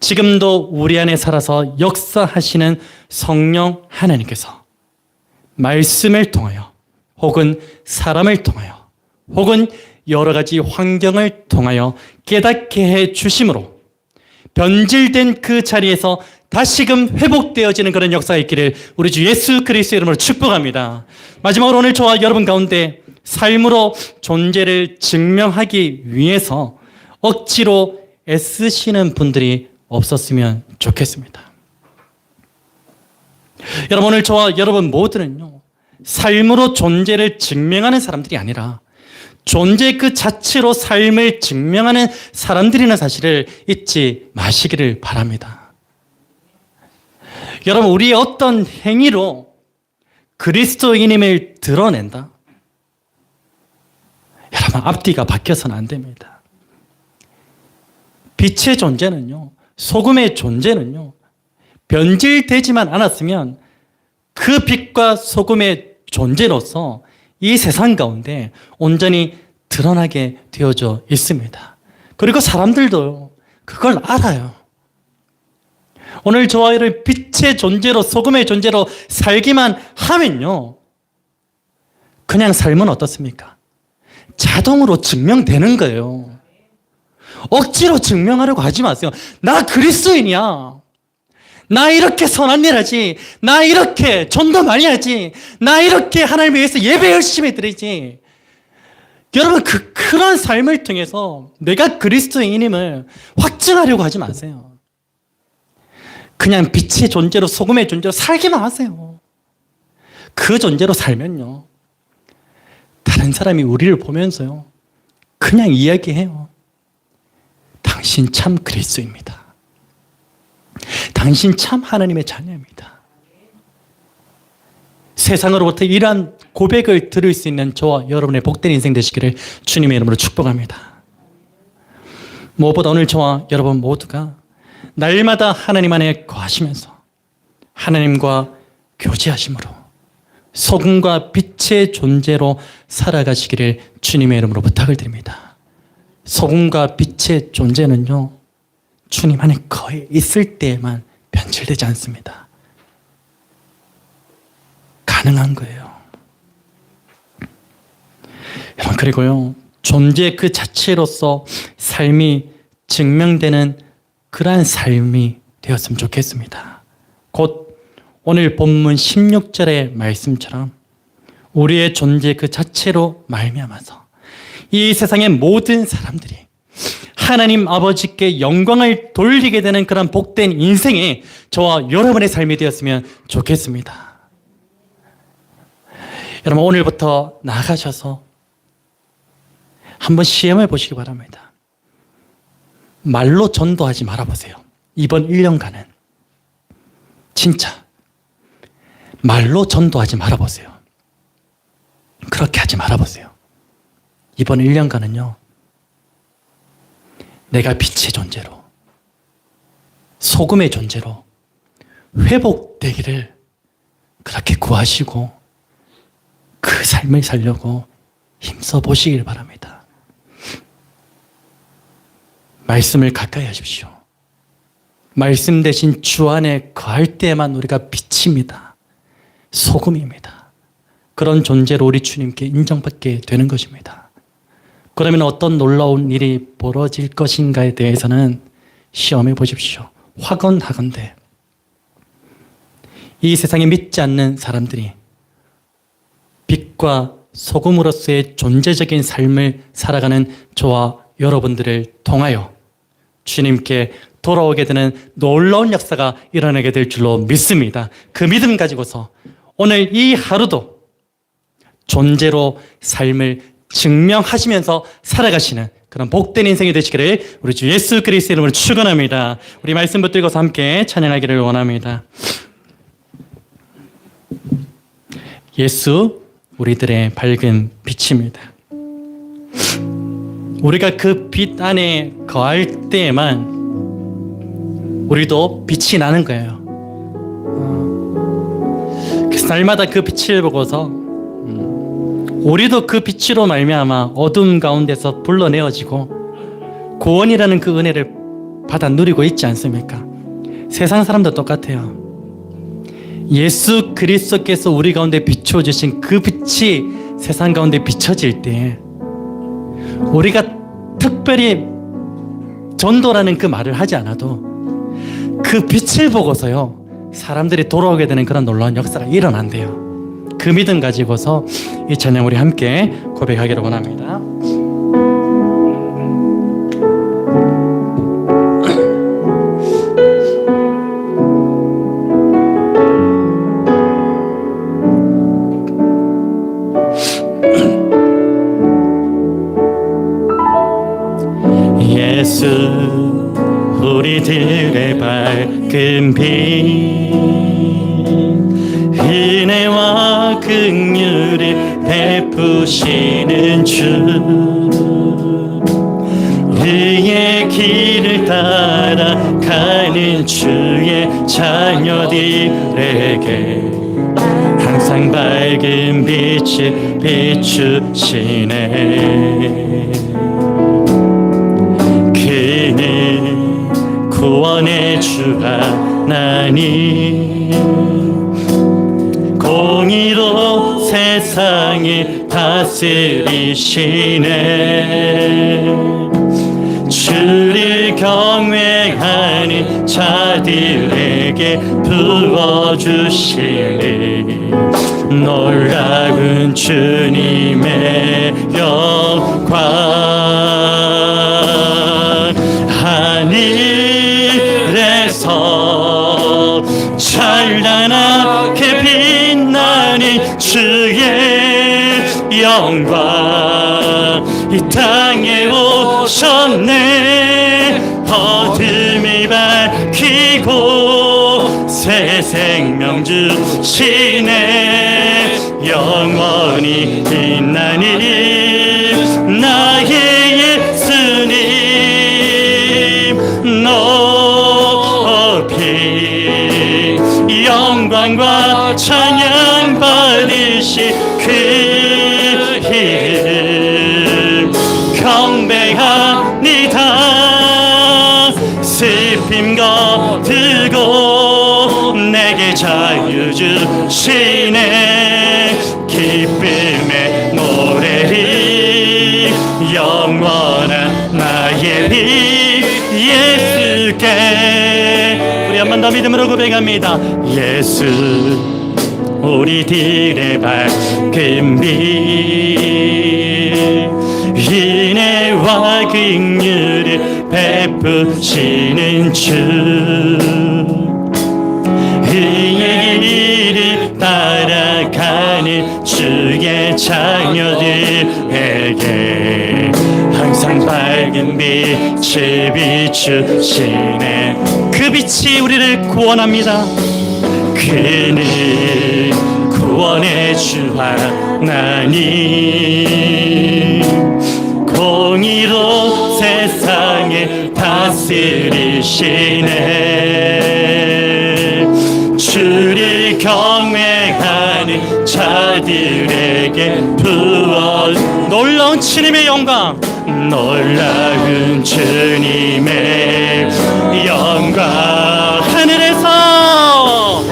지금도 우리 안에 살아서 역사하시는 성령 하나님께서 말씀을 통하여 혹은 사람을 통하여 혹은 여러 가지 환경을 통하여 깨닫게 해 주심으로 변질된 그 자리에서 다시금 회복되어지는 그런 역사가 있기를 우리 주 예수 그리스도의 이름으로 축복합니다. 마지막으로 오늘 저와 여러분 가운데 삶으로 존재를 증명하기 위해서 억지로 애쓰시는 분들이 없었으면 좋겠습니다. 여러분, 오늘 저와 여러분 모두는요, 삶으로 존재를 증명하는 사람들이 아니라 존재 그 자체로 삶을 증명하는 사람들이라는 사실을 잊지 마시기를 바랍니다. 여러분, 우리의 어떤 행위로 그리스도인임을 드러낸다? 여러분, 앞뒤가 바뀌어서는 안 됩니다. 빛의 존재는요, 소금의 존재는요, 변질되지만 않았으면 그 빛과 소금의 존재로서 이 세상 가운데 온전히 드러나게 되어져 있습니다. 그리고 사람들도 그걸 알아요. 오늘 저와 여러분 빛의 존재로 소금의 존재로 살기만 하면요, 그냥 삶은 어떻습니까? 자동으로 증명되는 거예요. 억지로 증명하려고 하지 마세요. 나 그리스도인이야. 나 이렇게 선한 일 하지. 나 이렇게 전도 많이 하지. 나 이렇게 하나님 위해서 예배 열심히 드리지. 여러분, 그런 삶을 통해서 내가 그리스도인임을 확증하려고 하지 마세요. 그냥 빛의 존재로 소금의 존재로 살기만 하세요. 그 존재로 살면요, 다른 사람이 우리를 보면서요, 그냥 이야기해요. 당신 참 그리스도입니다. 당신 참 하나님의 자녀입니다. 세상으로부터 이러한 고백을 들을 수 있는 저와 여러분의 복된 인생 되시기를 주님의 이름으로 축복합니다. 무엇보다 오늘 저와 여러분 모두가 날마다 하나님 안에 거하시면서 하나님과 교제하심으로 소금과 빛의 존재로 살아가시기를 주님의 이름으로 부탁을 드립니다. 소금과 빛의 존재는요, 주님 안에 거의 있을 때에만 변질되지 않습니다. 가능한 거예요. 여러분, 그리고요, 존재 그 자체로서 삶이 증명되는 그러한 삶이 되었으면 좋겠습니다. 곧 오늘 본문 16절의 말씀처럼 우리의 존재 그 자체로 말미암아서 이 세상의 모든 사람들이 하나님 아버지께 영광을 돌리게 되는 그런 복된 인생이 저와 여러분의 삶이 되었으면 좋겠습니다. 여러분, 오늘부터 나가셔서 한번 시험해 보시기 바랍니다. 말로 전도하지 말아보세요. 이번 1년간은 진짜 말로 전도하지 말아보세요. 그렇게 하지 말아보세요. 이번 1년간은요, 내가 빛의 존재로 소금의 존재로 회복되기를 그렇게 구하시고 그 삶을 살려고 힘써 보시길 바랍니다. 말씀을 가까이 하십시오. 말씀 대신 주 안에 거할 때만 우리가 빛입니다. 소금입니다. 그런 존재로 우리 주님께 인정받게 되는 것입니다. 그러면 어떤 놀라운 일이 벌어질 것인가에 대해서는 시험해 보십시오. 확언하건대 이 세상에 믿지 않는 사람들이 빛과 소금으로서의 존재적인 삶을 살아가는 저와 여러분들을 통하여 주님께 돌아오게 되는 놀라운 역사가 일어나게 될 줄로 믿습니다. 그 믿음 가지고서 오늘 이 하루도 존재로 삶을 증명하시면서 살아가시는 그런 복된 인생이 되시기를 우리 주 예수 그리스도의 이름으로 축원합니다. 우리 말씀 붙들고서 함께 찬양하기를 원합니다. 예수 우리들의 밝은 빛입니다. 우리가 그 빛 안에 거할 때에만 우리도 빛이 나는 거예요. 그래서 날마다 그 빛을 보고서 우리도 그 빛으로 말미암아 어둠 가운데서 불러내어지고 구원이라는 그 은혜를 받아 누리고 있지 않습니까? 세상 사람도 똑같아요. 예수 그리스도께서 우리 가운데 비춰주신 그 빛이 세상 가운데 비춰질 때 우리가 특별히 전도라는 그 말을 하지 않아도 그 빛을 보고서요 사람들이 돌아오게 되는 그런 놀라운 역사가 일어난대요. 그 믿음 가지고서 이 찬양 우리 함께 고백하기를 원합니다. 예수 우리들의 밝은 빛 은혜와 긍휼을 베푸시는 주 의의 길을 따라가는 주의 자녀들에게 항상 밝은 빛을 비추시네. 그는 구원의 주 하나님 공의로 세상을 다스리시네. 주를 경외하는 자들에게 부어주시니 놀라운 주님의 영광 하늘에서 찬란하게 빛나는 주의 영광 이 땅에 오셨네. 어둠이 밝히고 새 생명 주시네. 영원히 빛나는 나의 예수님 높이 영광과 찬양 받으시 그 이름 경배합니다. 슬픔 거두고 내게 자유 주시네. 기쁨의 노래를 영원한 나의 빛 예수께 우리 한 번 더 믿음으로 고백합니다. 예수 우리들의 밝은 빛 은혜와 긍휼을 베푸시는 주 의의 길을 따라가는 주의 자녀들에게 항상 밝은 빛을 비추시네. 그 빛이 우리를 구원합니다. 그는 구원의 주 하나님 공의로 세상을 다스리시네. 주를 경외하는 자들에게 부어 놀라운 주님의 영광 놀라운 주님의 영광 하늘에서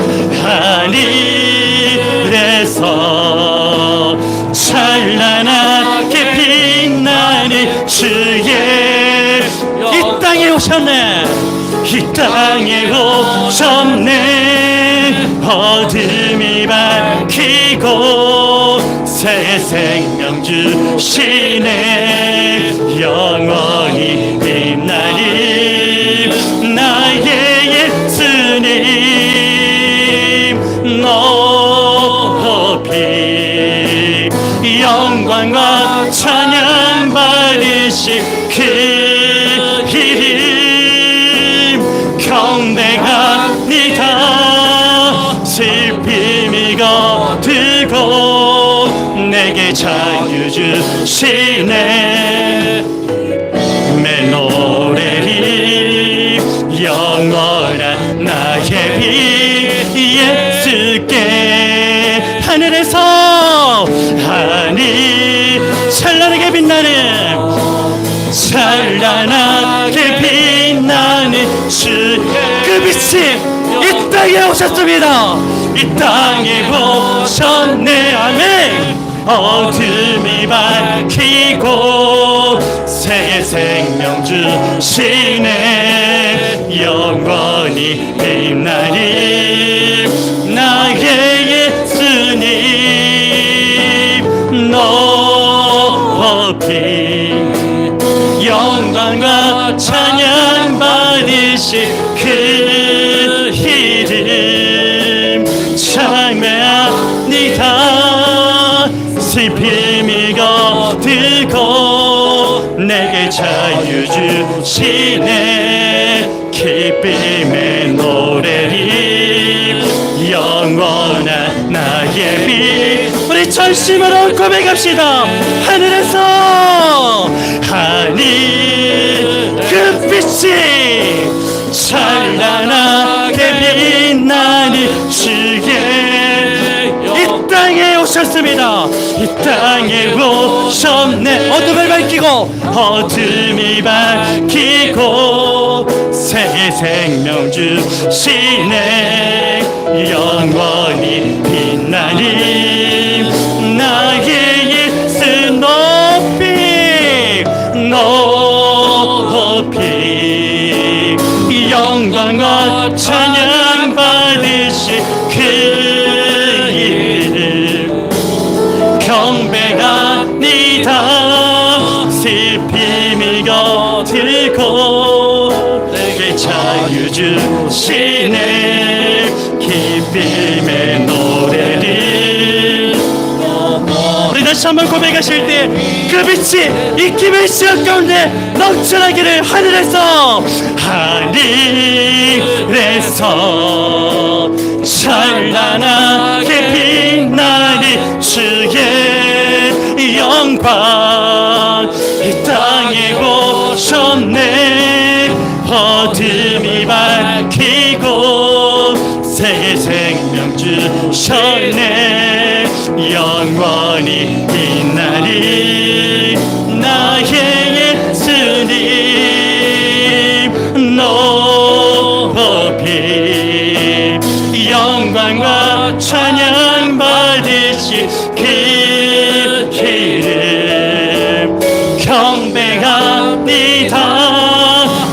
찬란하게 빛나는 주의 이 땅에 오셨네. 이 땅에 오셨네. 어둠이 밝히고 새 생명 주시네. 영원히 빛나는 나의 예수님 높이 영광과 찬양 받으시 그 이름 경배합니다. 슬픔이 거두고 내게 자유 주시네. 내 노래를 영원한 나의 빛 예수께 하늘에서 하늘 찬란하게 빛나는 찬란하게 빛나는 빛이 이 땅에 오셨습니다. 이 땅에 오셨네. 아멘. 어둠이 밝히고 새 생명 주시네. 영원히 빛나리 나의 예수님 높이 영광과 찬양 받으시 그 이름 찬양합니다. 슬픔이 걷고 내게 자유 주시네. 기쁨의 노래를 영원한 나의 빛. 우리 전심으로 고백합시다. 하늘에서 하늘 그 빛이 찬란하게 빛나는 주의 이 땅에 오셨습니다. 이 땅에 오셨네. 어둠을 밝히고 어둠이 밝히고 새 생명 주시네. 영원히 빛나는 나의 예수 높이 높이 영광과 찬양 받으시 그 이름 경배합니다. 슬픔이 걷고 내게 자유 주시네. 기쁨의 노래를 우리 다시 한번 고백하실 때 그 빛이 이 기쁜 시간 가운데 넘쳐나기를. 하늘에서 하늘에서 찬란하게 빛나는 주의 영광 이 땅에 오셨네. 어둠이 밝히고 새 생명 주셨네. 영원히 빛나리 나의 예수님 높이 영광과 찬양 받으시 그 이름 경배합니다.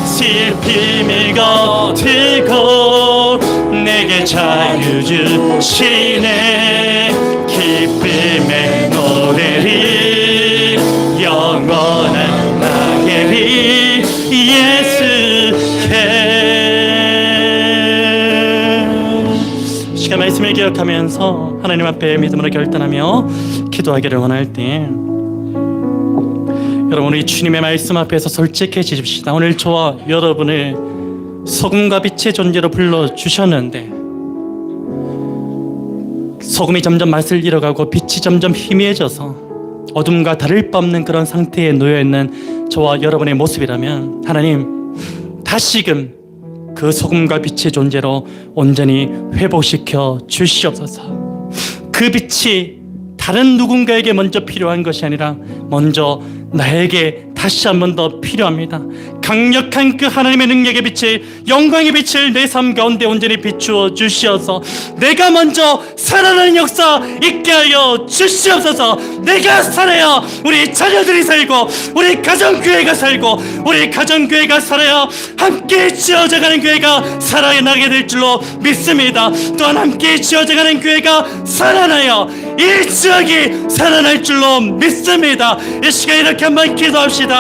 슬픔이 걷고 내게 자유 주시네. 기쁨의 노래를 영원한 나의 빛 예수께. 시간 말씀을 기억하면서 하나님 앞에 믿음으로 결단하며 기도하기를 원할 때 여러분 우리 주님의 말씀 앞에서 솔직해지십시다. 오늘 저와 여러분을 소금과 빛의 존재로 불러주셨는데 소금이 점점 맛을 잃어가고 빛이 점점 희미해져서 어둠과 다를 바 없는 그런 상태에 놓여있는 저와 여러분의 모습이라면 하나님 다시금 그 소금과 빛의 존재로 온전히 회복시켜 주시옵소서. 그 빛이 다른 누군가에게 먼저 필요한 것이 아니라 먼저 나에게 다시 한 번 더 필요합니다. 강력한 그 하나님의 능력의 빛을, 영광의 빛을 내 삶 가운데 온전히 비추어 주시어서 내가 먼저 살아나는 역사 있게 하여 주시옵소서. 내가 살아야 우리 자녀들이 살고 우리 가정교회가 살고 우리 가정교회가 살아야 함께 지어져가는 교회가 살아나게 될 줄로 믿습니다. 또한 함께 지어져가는 교회가 살아나야 이 지역이 살아날 줄로 믿습니다. 이 시간 이렇게 한번 기도합시다.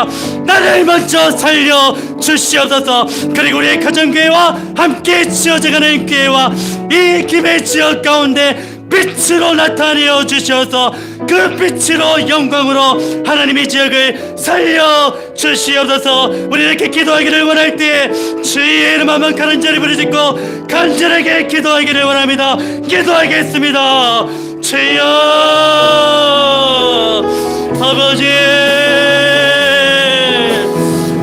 나를 먼저 살려 주시옵소서. 그리고 우리의 가정교회와 함께 지어져가는 교회와 이 김해 지역 가운데 빛으로 나타내어 주셔서 그 빛으로 영광으로 하나님의 지역을 살려 주시옵소서. 우리 이렇게 기도하기를 원할 때 주의 이름 한번 간절히 부르짖고 간절하게 기도하기를 원합니다. 기도하겠습니다. 주여 아버지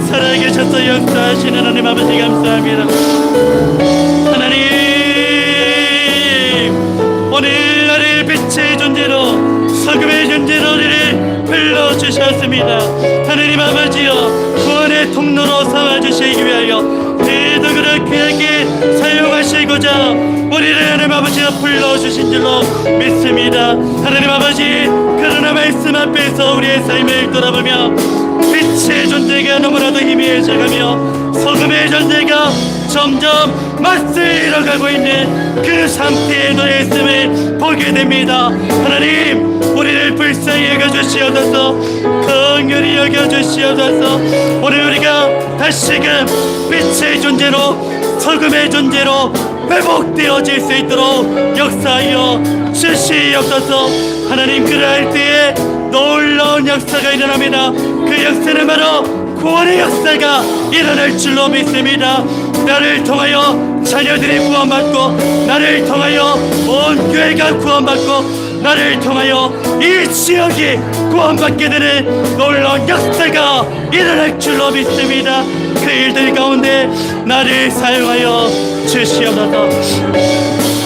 살아계셔서 역사하시는 하나님 아버지 감사합니다. 하나님 오늘 나를 빛의 존재로 소금의 존재로 우리를 불러주셨습니다. 하나님 아버지여 구원의 통로로 삼아주시기 위하여 그도 그렇게 귀하게 사용 하나님 아버지가 불러주신 줄로 믿습니다. 하나님 아버지, 그러나 말씀 앞에서 우리의 삶을 돌아보며 빛의 존재가 너무나도 희미해져가며 소금의 존재가 점점 맛을 잃어가고 있는 그 상태에 너의 있음을 보게 됩니다. 하나님, 우리를 불쌍히 여겨주시옵소서, 긍휼히 여겨주시옵소서. 오늘 우리가 다시금 빛의 존재로, 소금의 존재로 회복되어질 수 있도록 역사하여 주시옵소서. 하나님, 그러할 때에 놀라운 역사가 일어납니다. 그 역사는 바로 구원의 역사가 일어날 줄로 믿습니다. 나를 통하여 자녀들이 구원받고, 나를 통하여 온 교회가 구원받고, 나를 통하여 이 지역이 구원받게 되는 놀라운 역사가 일어날 줄로 믿습니다. 그 일들 가운데 나를 사용하여 주시옵소서.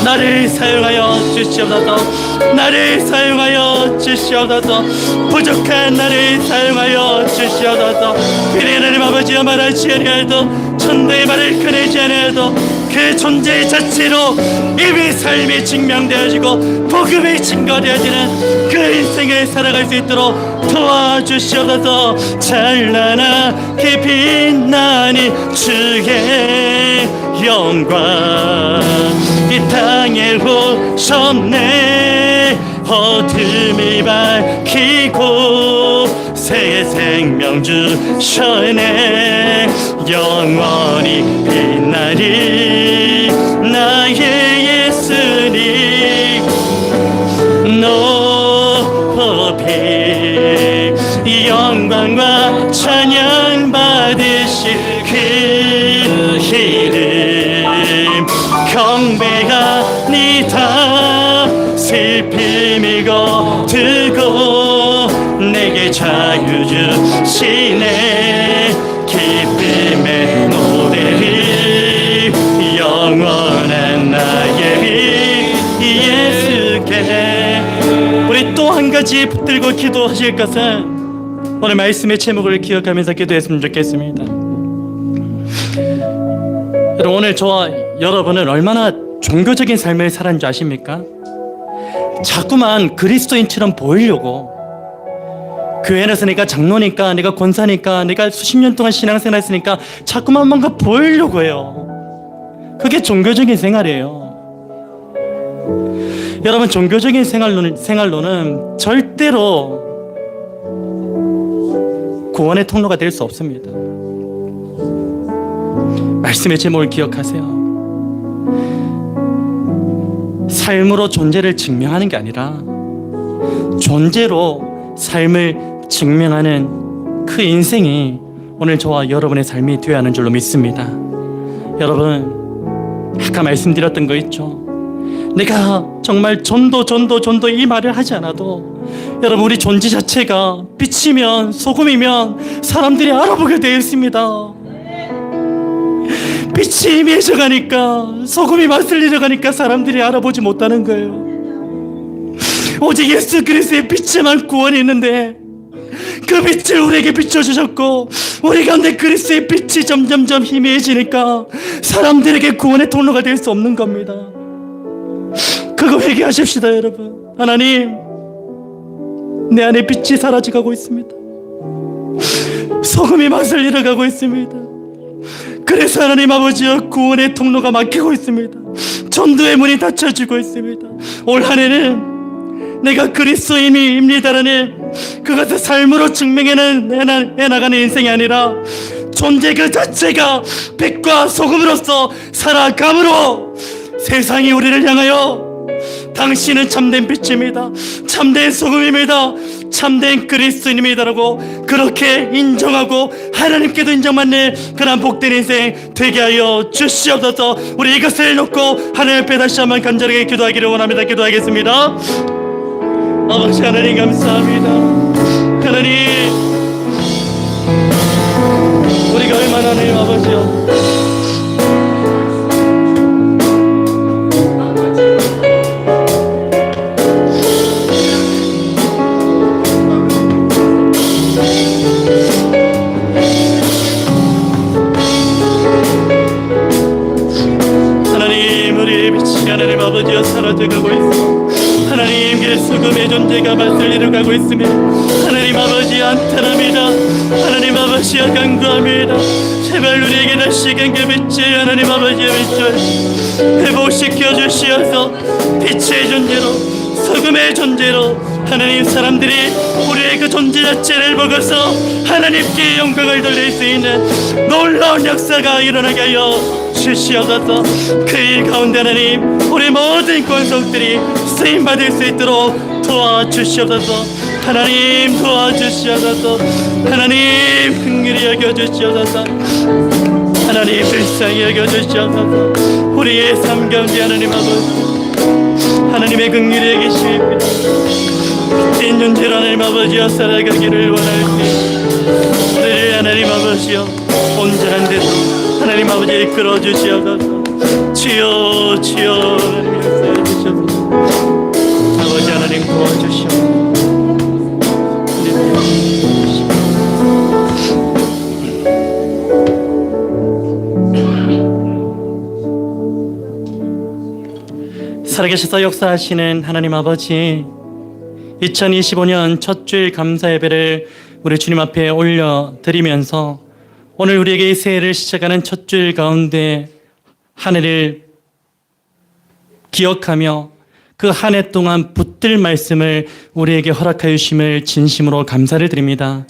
나를 사용하여 주시옵소서. 나를 사용하여 주시옵소서. 부족한 나를 사용하여 주시옵소서. 그래 하나님 아버지와 말하지 아니하여도, 천대의 말을 꺼내지 아니하여도 그 존재 자체로 이미 삶이 증명되어지고 복음이 증거되어지는 그 인생을 살아갈 수 있도록 도와주시옵소서. 찬란하게 빛나니 주의 영광 이 땅에 오셨네. 어둠이 밝히고 새 생명 주셨네. 영원히 빛나리 나의 예수님 높이 영광과 찬양 받으실 그 이름 경배하니다. 슬픔이 거두고 내게 자유 주시네. 기쁨의 노래를 영원한 나의 예수께. 우리 또 한 가지 붙들고 기도하실 것은 오늘 말씀의 제목을 기억하면서 기도했으면 좋겠습니다. 여러분, 오늘 저와 여러분은 얼마나 종교적인 삶을 살았는지 아십니까? 자꾸만 그리스도인처럼 보이려고, 교회에서 내가 장로니까, 내가 권사니까, 내가 수십 년 동안 신앙생활 했으니까 자꾸만 뭔가 보이려고 해요. 그게 종교적인 생활이에요. 여러분, 종교적인 생활로는 절대로 구원의 통로가 될 수 없습니다. 말씀의 제목을 기억하세요. 삶으로 존재를 증명하는 게 아니라 존재로 삶을 증명하는 그 인생이 오늘 저와 여러분의 삶이 되어야 하는 줄로 믿습니다. 여러분, 아까 말씀드렸던 거 있죠? 내가 정말 전도 이 말을 하지 않아도 여러분, 우리 존재 자체가 빛이면, 소금이면 사람들이 알아보게 되어 있습니다. 빛이 희미해져가니까, 소금이 맛을 잃어가니까 사람들이 알아보지 못하는 거예요. 오직 예수 그리스도의 빛에만 구원이 있는데 그 빛을 우리에게 비춰주셨고, 우리 가운데 그리스도의 빛이 점점점 희미해지니까 사람들에게 구원의 통로가 될 수 없는 겁니다. 그거 회개하십시다, 여러분. 하나님, 내 안에 빛이 사라져가고 있습니다. 소금이 맛을 잃어가고 있습니다. 그래서 하나님 아버지여, 구원의 통로가 막히고 있습니다. 전도의 문이 닫혀지고 있습니다. 올 한 해는 내가 그리스도인입니다라는 그것을 삶으로 증명해나가는 인생이 아니라 존재 그 자체가 빛과 소금으로서 살아감으로 세상이 우리를 향하여 당신은 참된 빛입니다, 참된 소금입니다, 참된 그리스도인입니다라고 그렇게 인정하고 하나님께도 인정받는 그런 복된 인생 되게 하여 주시옵소서. 우리 이것을 놓고 하나님 앞에 다시 한번 간절하게 기도하기를 원합니다. 기도하겠습니다. 아버지 하나님, 감사합니다. 하나님, 우리가 얼마나 하나님 아버지요, 하나님, 우리 빛이 하나님 아버지 사라져가고 있어. 하나님, 그 수금의 존재가 맛을 잃어가고 있으며 하나님 아버지 안타랍니다. 하나님 아버지여 간구합니다. 제발 우리에게 다시금 그 빛을 하나님 아버지의 빛을 회복시켜 주시어서 빛의 존재로 소금의 존재로 하나님 사람들이 우리의 그 존재 자체를 보고서 하나님께 영광을 돌릴 수 있는 놀라운 역사가 일어나게 하여 주시옵소서. 그 일 가운데 하나님 우리 모든 권속들이 쓰임받을 수 있도록 도와주시옵소서. 하나님 도와주시옵소서. 하나님 긍휼히 여겨주시옵소서. 하나님 불쌍히 여겨주시옵소서. 우리의 삶 가운데 하나님 아버지 하나님의 긍휼히 여기십니다. 빛된 존재로 하나님 아버지여 살아가기를 원할때 우리를 하나님 아버지여 온전한 데서 하나님 아버지 이끌어 주시옵소서. 주여 주여 하나님 역사해 주시옵소서. 아버지 하나님 도와주시옵소서. 살아계셔서 역사하시는 하나님 아버지, 2025년 첫 주일 감사 예배를 우리 주님 앞에 올려드리면서 오늘 우리에게 이 새해를 시작하는 첫 주일 가운데 한 해를 기억하며 그 한 해 동안 붙들 말씀을 우리에게 허락하여 주심을 진심으로 감사를 드립니다.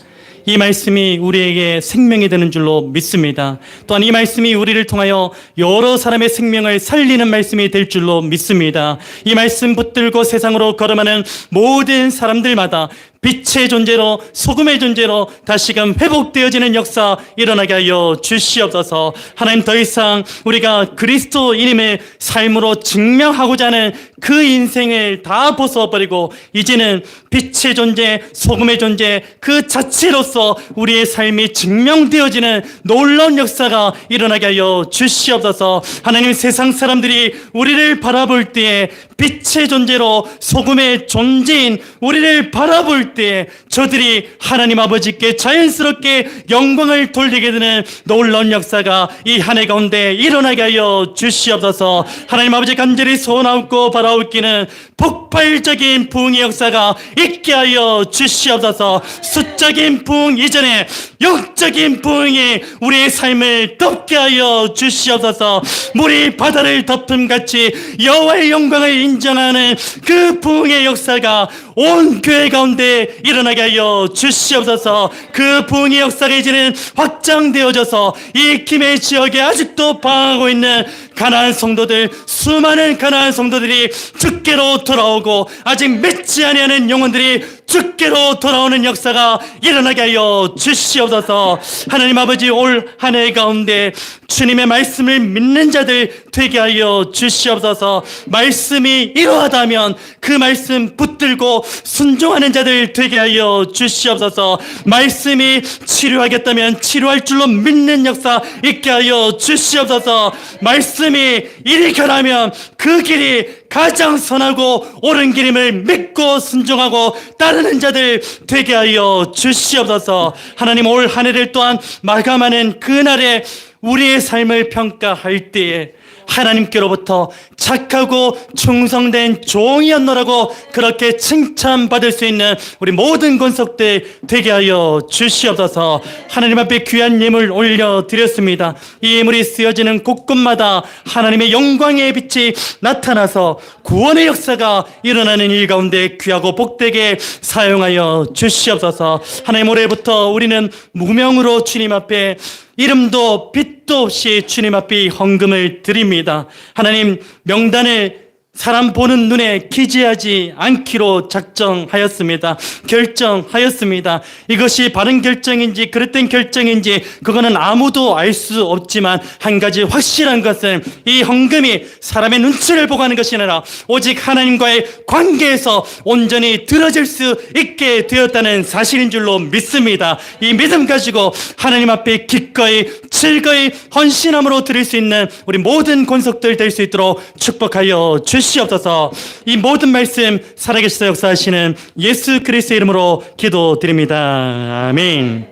이 말씀이 우리에게 생명이 되는 줄로 믿습니다. 또한 이 말씀이 우리를 통하여 여러 사람의 생명을 살리는 말씀이 될 줄로 믿습니다. 이 말씀 붙들고 세상으로 걸어가는 모든 사람들마다 빛의 존재로 소금의 존재로 다시금 회복되어지는 역사 일어나게 하여 주시옵소서. 하나님, 더 이상 우리가 그리스도인임의 삶으로 증명하고자 하는 그 인생을 다 벗어버리고 이제는 빛의 존재, 소금의 존재 그 자체로서 우리의 삶이 증명되어지는 놀라운 역사가 일어나게 하여 주시옵소서. 하나님, 세상 사람들이 우리를 바라볼 때에 빛의 존재로 소금의 존재인 우리를 바라볼 때 저들이 하나님 아버지께 자연스럽게 영광을 돌리게 되는 놀라운 역사가 이 한 해 가운데 일어나게 하여 주시옵소서. 하나님 아버지, 간절히 소원하옵고 바라옵기는 폭발적인 부흥의 역사가 있게 하여 주시옵소서. 수적인 부흥 이전에 영적인 부흥이 우리의 삶을 덮게 하여 주시옵소서. 물이 바다를 덮음같이 여호와의 영광을 인정하는 그 부흥의 역사가 온 교회 가운데 일어나게 하여 주시옵소서. 그 부흥의 역사가 이제는 확장되어져서 이 김해 지역에 아직도 방황하고 있는 가나안 성도들, 수많은 가나안 성도들이 주께로 돌아오고 아직 믿지 아니하는 영혼들이 주께로 돌아오는 역사가 일어나게 하여 주시옵소서. 하나님 아버지, 올 한 해 가운데 주님의 말씀을 믿는 자들 되게 하여 주시옵소서. 말씀이 이러하다면 그 말씀 붙들고 순종하는 자들 되게 하여 주시옵소서. 말씀이 치료하겠다면 치료할 줄로 믿는 역사 있게 하여 주시옵소서. 말씀이 이리 가라면 그 길이 가장 선하고 옳은 길임을 믿고 순종하고 따르는 자들 되게 하여 주시옵소서. 하나님, 올 한 해를 또한 마감하는 그날에 우리의 삶을 평가할 때에 하나님께로부터 착하고 충성된 종이었노라고 그렇게 칭찬받을 수 있는 우리 모든 권속들 되게 하여 주시옵소서. 하나님 앞에 귀한 예물 올려드렸습니다. 이 예물이 쓰여지는 곳곳마다 하나님의 영광의 빛이 나타나서 구원의 역사가 일어나는 일 가운데 귀하고 복되게 사용하여 주시옵소서. 하나님, 올해부터 우리는 무명으로 주님 앞에 이름도 빛도 없이 주님 앞에 헌금을 드립니다. 하나님, 명단을 사람 보는 눈에 기재하지 않기로 작정하였습니다. 결정하였습니다. 이것이 바른 결정인지 그릇된 결정인지 그거는 아무도 알 수 없지만 한 가지 확실한 것은 이 헌금이 사람의 눈치를 보고 하는 것이 아니라 오직 하나님과의 관계에서 온전히 들어질 수 있게 되었다는 사실인 줄로 믿습니다. 이 믿음 가지고 하나님 앞에 기꺼이 즐거이 헌신함으로 드릴 수 있는 우리 모든 권속들 될 수 있도록 축복하여 주시옵소서. 이 모든 말씀 살아계셔서 역사하시는 예수 그리스도의 이름으로 기도드립니다. 아멘.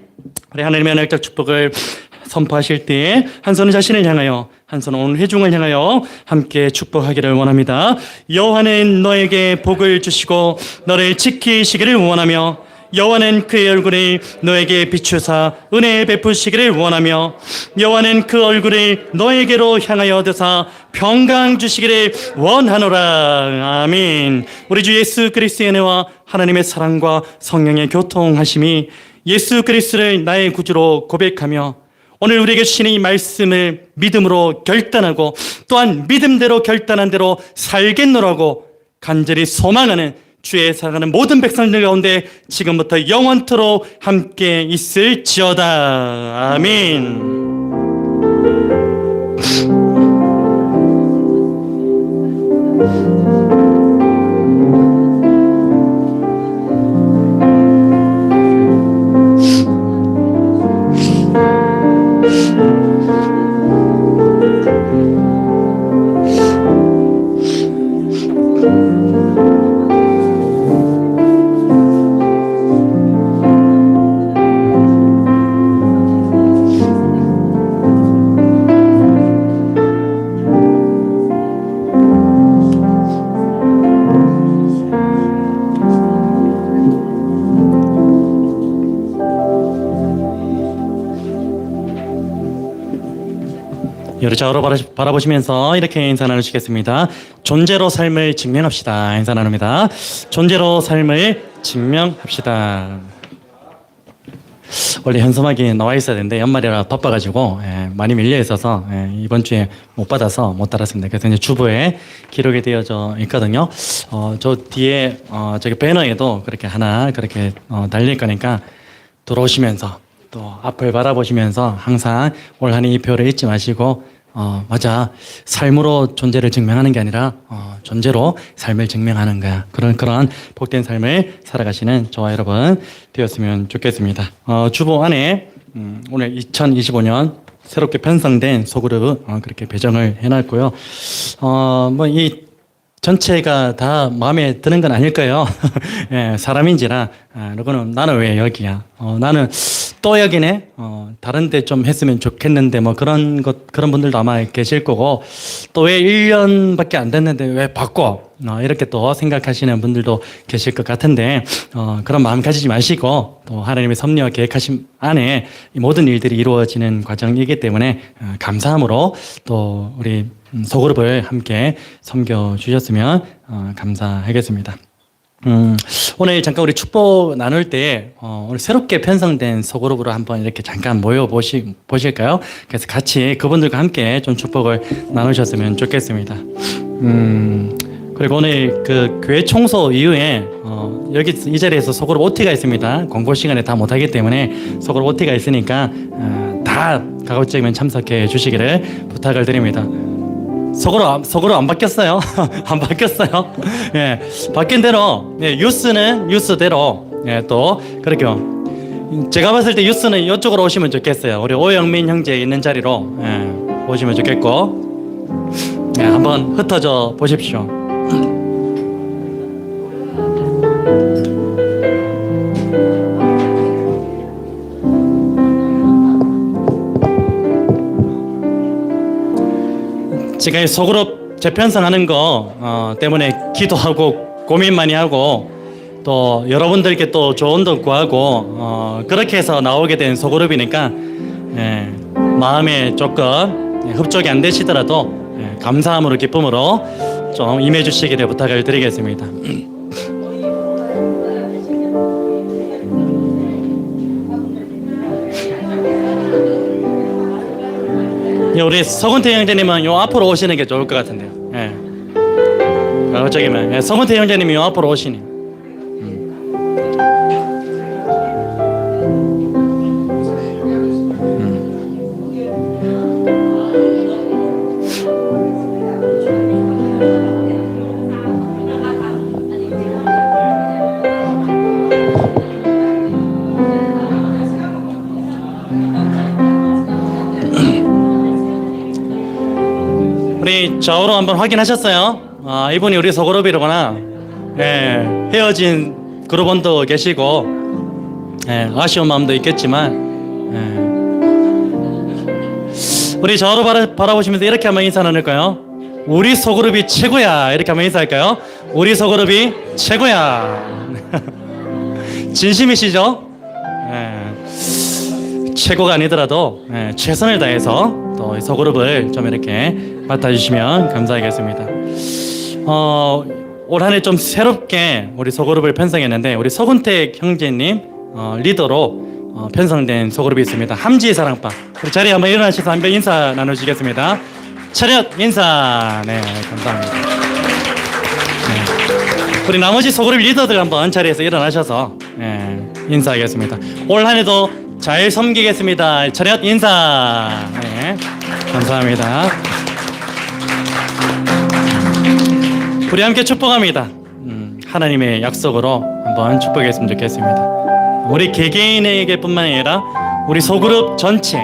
우리 하나님의 언약적 축복을 선포하실 때에 한 손은 자신을 향하여, 한 한 손은 오늘 회중을 향하여 함께 축복하기를 원합니다. 여호와는 너에게 복을 주시고 너를 지키시기를 원하며 여호와는 그의 얼굴을 너에게 비추사 은혜 베푸시기를 원하며 여호와는 그 얼굴을 너에게로 향하여 드사 평강 주시기를 원하노라. 아멘. 우리 주 예수 그리스도의 은혜와 하나님의 사랑과 성령의 교통하심이 예수 그리스도를 나의 구주로 고백하며 오늘 우리에게 주시는 이 말씀을 믿음으로 결단하고 또한 믿음대로 결단한 대로 살겠노라고 간절히 소망하는 주의 사랑하는 모든 백성들 가운데 지금부터 영원토록 함께 있을지어다. 아멘. 여러 좌우로 바라보시면서 이렇게 인사 나누시겠습니다. 존재로 삶을 증명합시다. 인사 나눕니다. 존재로 삶을 증명합시다. 원래 현수막이 나와 있어야 되는데 연말이라 바빠가지고 많이 밀려 있어서 이번 주에 못 받아서 못 달았습니다. 그래서 이제 주보에 기록이 되어져 있거든요. 저 뒤에 저기 배너에도 그렇게 하나 그렇게 달릴 거니까 들어오시면서 또 앞을 바라보시면서 항상 올 한 해 이 표를 잊지 마시고 맞아, 삶으로 존재를 증명하는 게 아니라 존재로 삶을 증명하는 거야. 그런 복된 삶을 살아가시는 저와 여러분 되었으면 좋겠습니다. 주보 안에 오늘 2025년 새롭게 편성된 소그룹 그렇게 배정을 해놨고요. 뭐 이 전체가 다 마음에 드는 건 아닐 거예요. 예, 사람인지라 이거는 나는 왜 여기야? 나는 또 여기네. 다른 데 좀 했으면 좋겠는데 뭐 그런 분들도 아마 계실 거고 또 왜 1년밖에 안 됐는데 왜 바꿔? 이렇게 또 생각하시는 분들도 계실 것 같은데 그런 마음 가지지 마시고 또 하나님의 섭리와 계획하심 안에 이 모든 일들이 이루어지는 과정이기 때문에 감사함으로 또 우리 소그룹을 함께 섬겨주셨으면 감사하겠습니다. 오늘 잠깐 우리 축복 나눌 때 오늘 새롭게 편성된 소그룹으로 한번 이렇게 잠깐 보실까요? 그래서 같이 그분들과 함께 좀 축복을 나누셨으면 좋겠습니다. 그리고 오늘 그 교회 청소 이후에 여기 이 자리에서 소그룹 OT가 있습니다. 공고 시간에 다 못하기 때문에 소그룹 OT가 있으니까 다 가급적이면 참석해 주시기를 부탁을 드립니다. 속으로 안 바뀌었어요. 안 바뀌었어요. 예, 바뀐 대로 뉴스는 뉴스대로 또 그렇게 제가 봤을 때 뉴스는 이쪽으로 오시면 좋겠어요. 우리 오영민 형제 있는 자리로 오시면 좋겠고 한번 흩어져 보십시오. 제가 소그룹 재편성하는 거 때문에 기도하고 고민 많이 하고 또 여러분들께 또 조언도 구하고 그렇게 해서 나오게 된 소그룹이니까 마음에 조금 흡족이 안 되시더라도 감사함으로 기쁨으로 좀 임해 주시기를 부탁을 드리겠습니다. 우리 서군태 형제님은 요 앞으로 오시는 게 좋을 것 같은데요. 저기면 서군태 형제님이 요 앞으로 오시니. 우리 좌우로 한번 확인하셨어요? 이분이 우리 소그룹이로구나. 헤어진 그룹원도 계시고 아쉬운 마음도 있겠지만 우리 저로 바라보시면서 이렇게 한번 인사 나눌까요? 우리 소그룹이 최고야. 이렇게 한번 인사할까요? 우리 소그룹이 최고야. 진심이시죠? 최고가 아니더라도 최선을 다해서 또 이 소그룹을 좀 이렇게 맡아주시면 감사하겠습니다. 올 한 해 좀 새롭게 우리 소그룹을 편성했는데 우리 서군택 형제님 리더로 편성된 소그룹이 있습니다. 함지의 사랑방. 우리 자리에 한번 일어나셔서 한번 인사 나누시겠습니다. 차렷 인사. 네, 감사합니다. 네. 우리 나머지 소그룹 리더들 한번 자리에서 일어나셔서 인사하겠습니다. 올 한 해도 잘 섬기겠습니다. 차렷 인사. 네, 감사합니다. 우리 함께 축복합니다. 하나님의 약속으로 한번 축복했으면 좋겠습니다. 우리 개개인에게뿐만 아니라 우리 소그룹 전체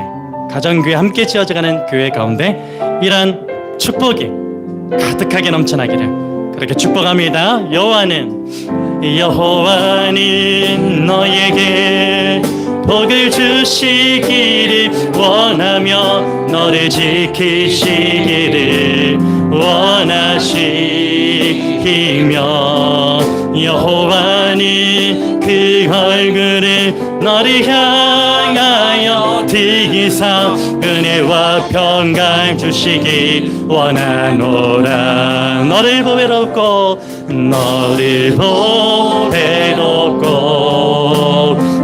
가정교회 함께 지어져가는 교회 가운데 이러한 축복이 가득하게 넘쳐나기를 그렇게 축복합니다. 여호와는 너에게 복을 주시기를 원하며 너를 지키시기를 원하시며 여호와는 그 얼굴을 너를 향하여 더 이상 은혜와 평강 주시기 원하노라. 너를 보배롭고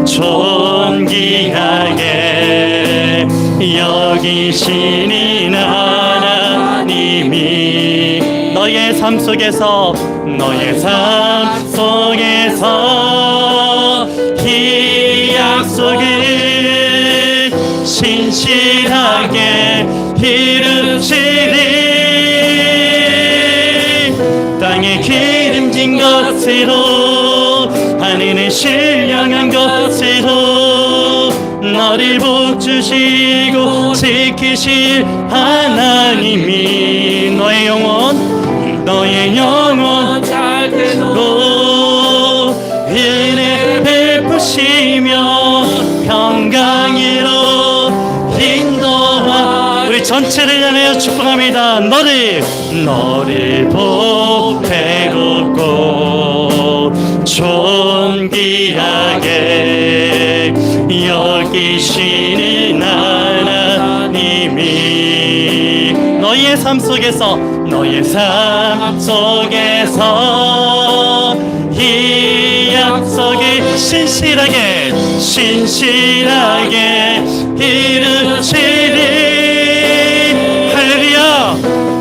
존귀하게 여기시는 하나님이 너의 삶 속에서 이 약속을 신실하게 이루시리. 땅에 기름진 것으로 하늘에 신령한 것으로 너를 복주시고 지키실 하나님이 너의 영혼 잘 되도록 은혜 베푸시며 평강으로 인도하. 우리 전체를 향하여 축복합니다. 너를 보배롭고 존귀하게 여기시는 하나님이 너의 삶 속에서 이 약속을 신실하게 이루시리. 할렐루야.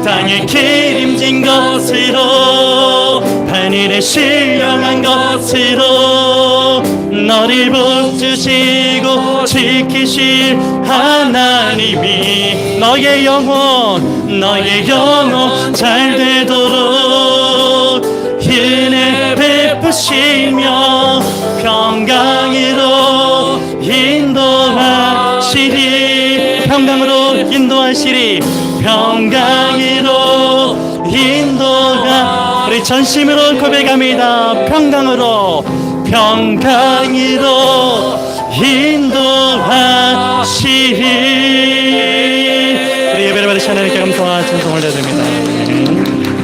땅에 기름진 것으로 하늘에 신령한 것으로 너를 복주시고 지키실 하나님이 너의 영혼 잘 되도록 은혜 베푸시며 평강으로 인도하시리. 우리 전심으로 고백합니다. 평강으로 인도하시리. 우리 예배를 받으신 하나님께 감사와 찬송을 드립니다.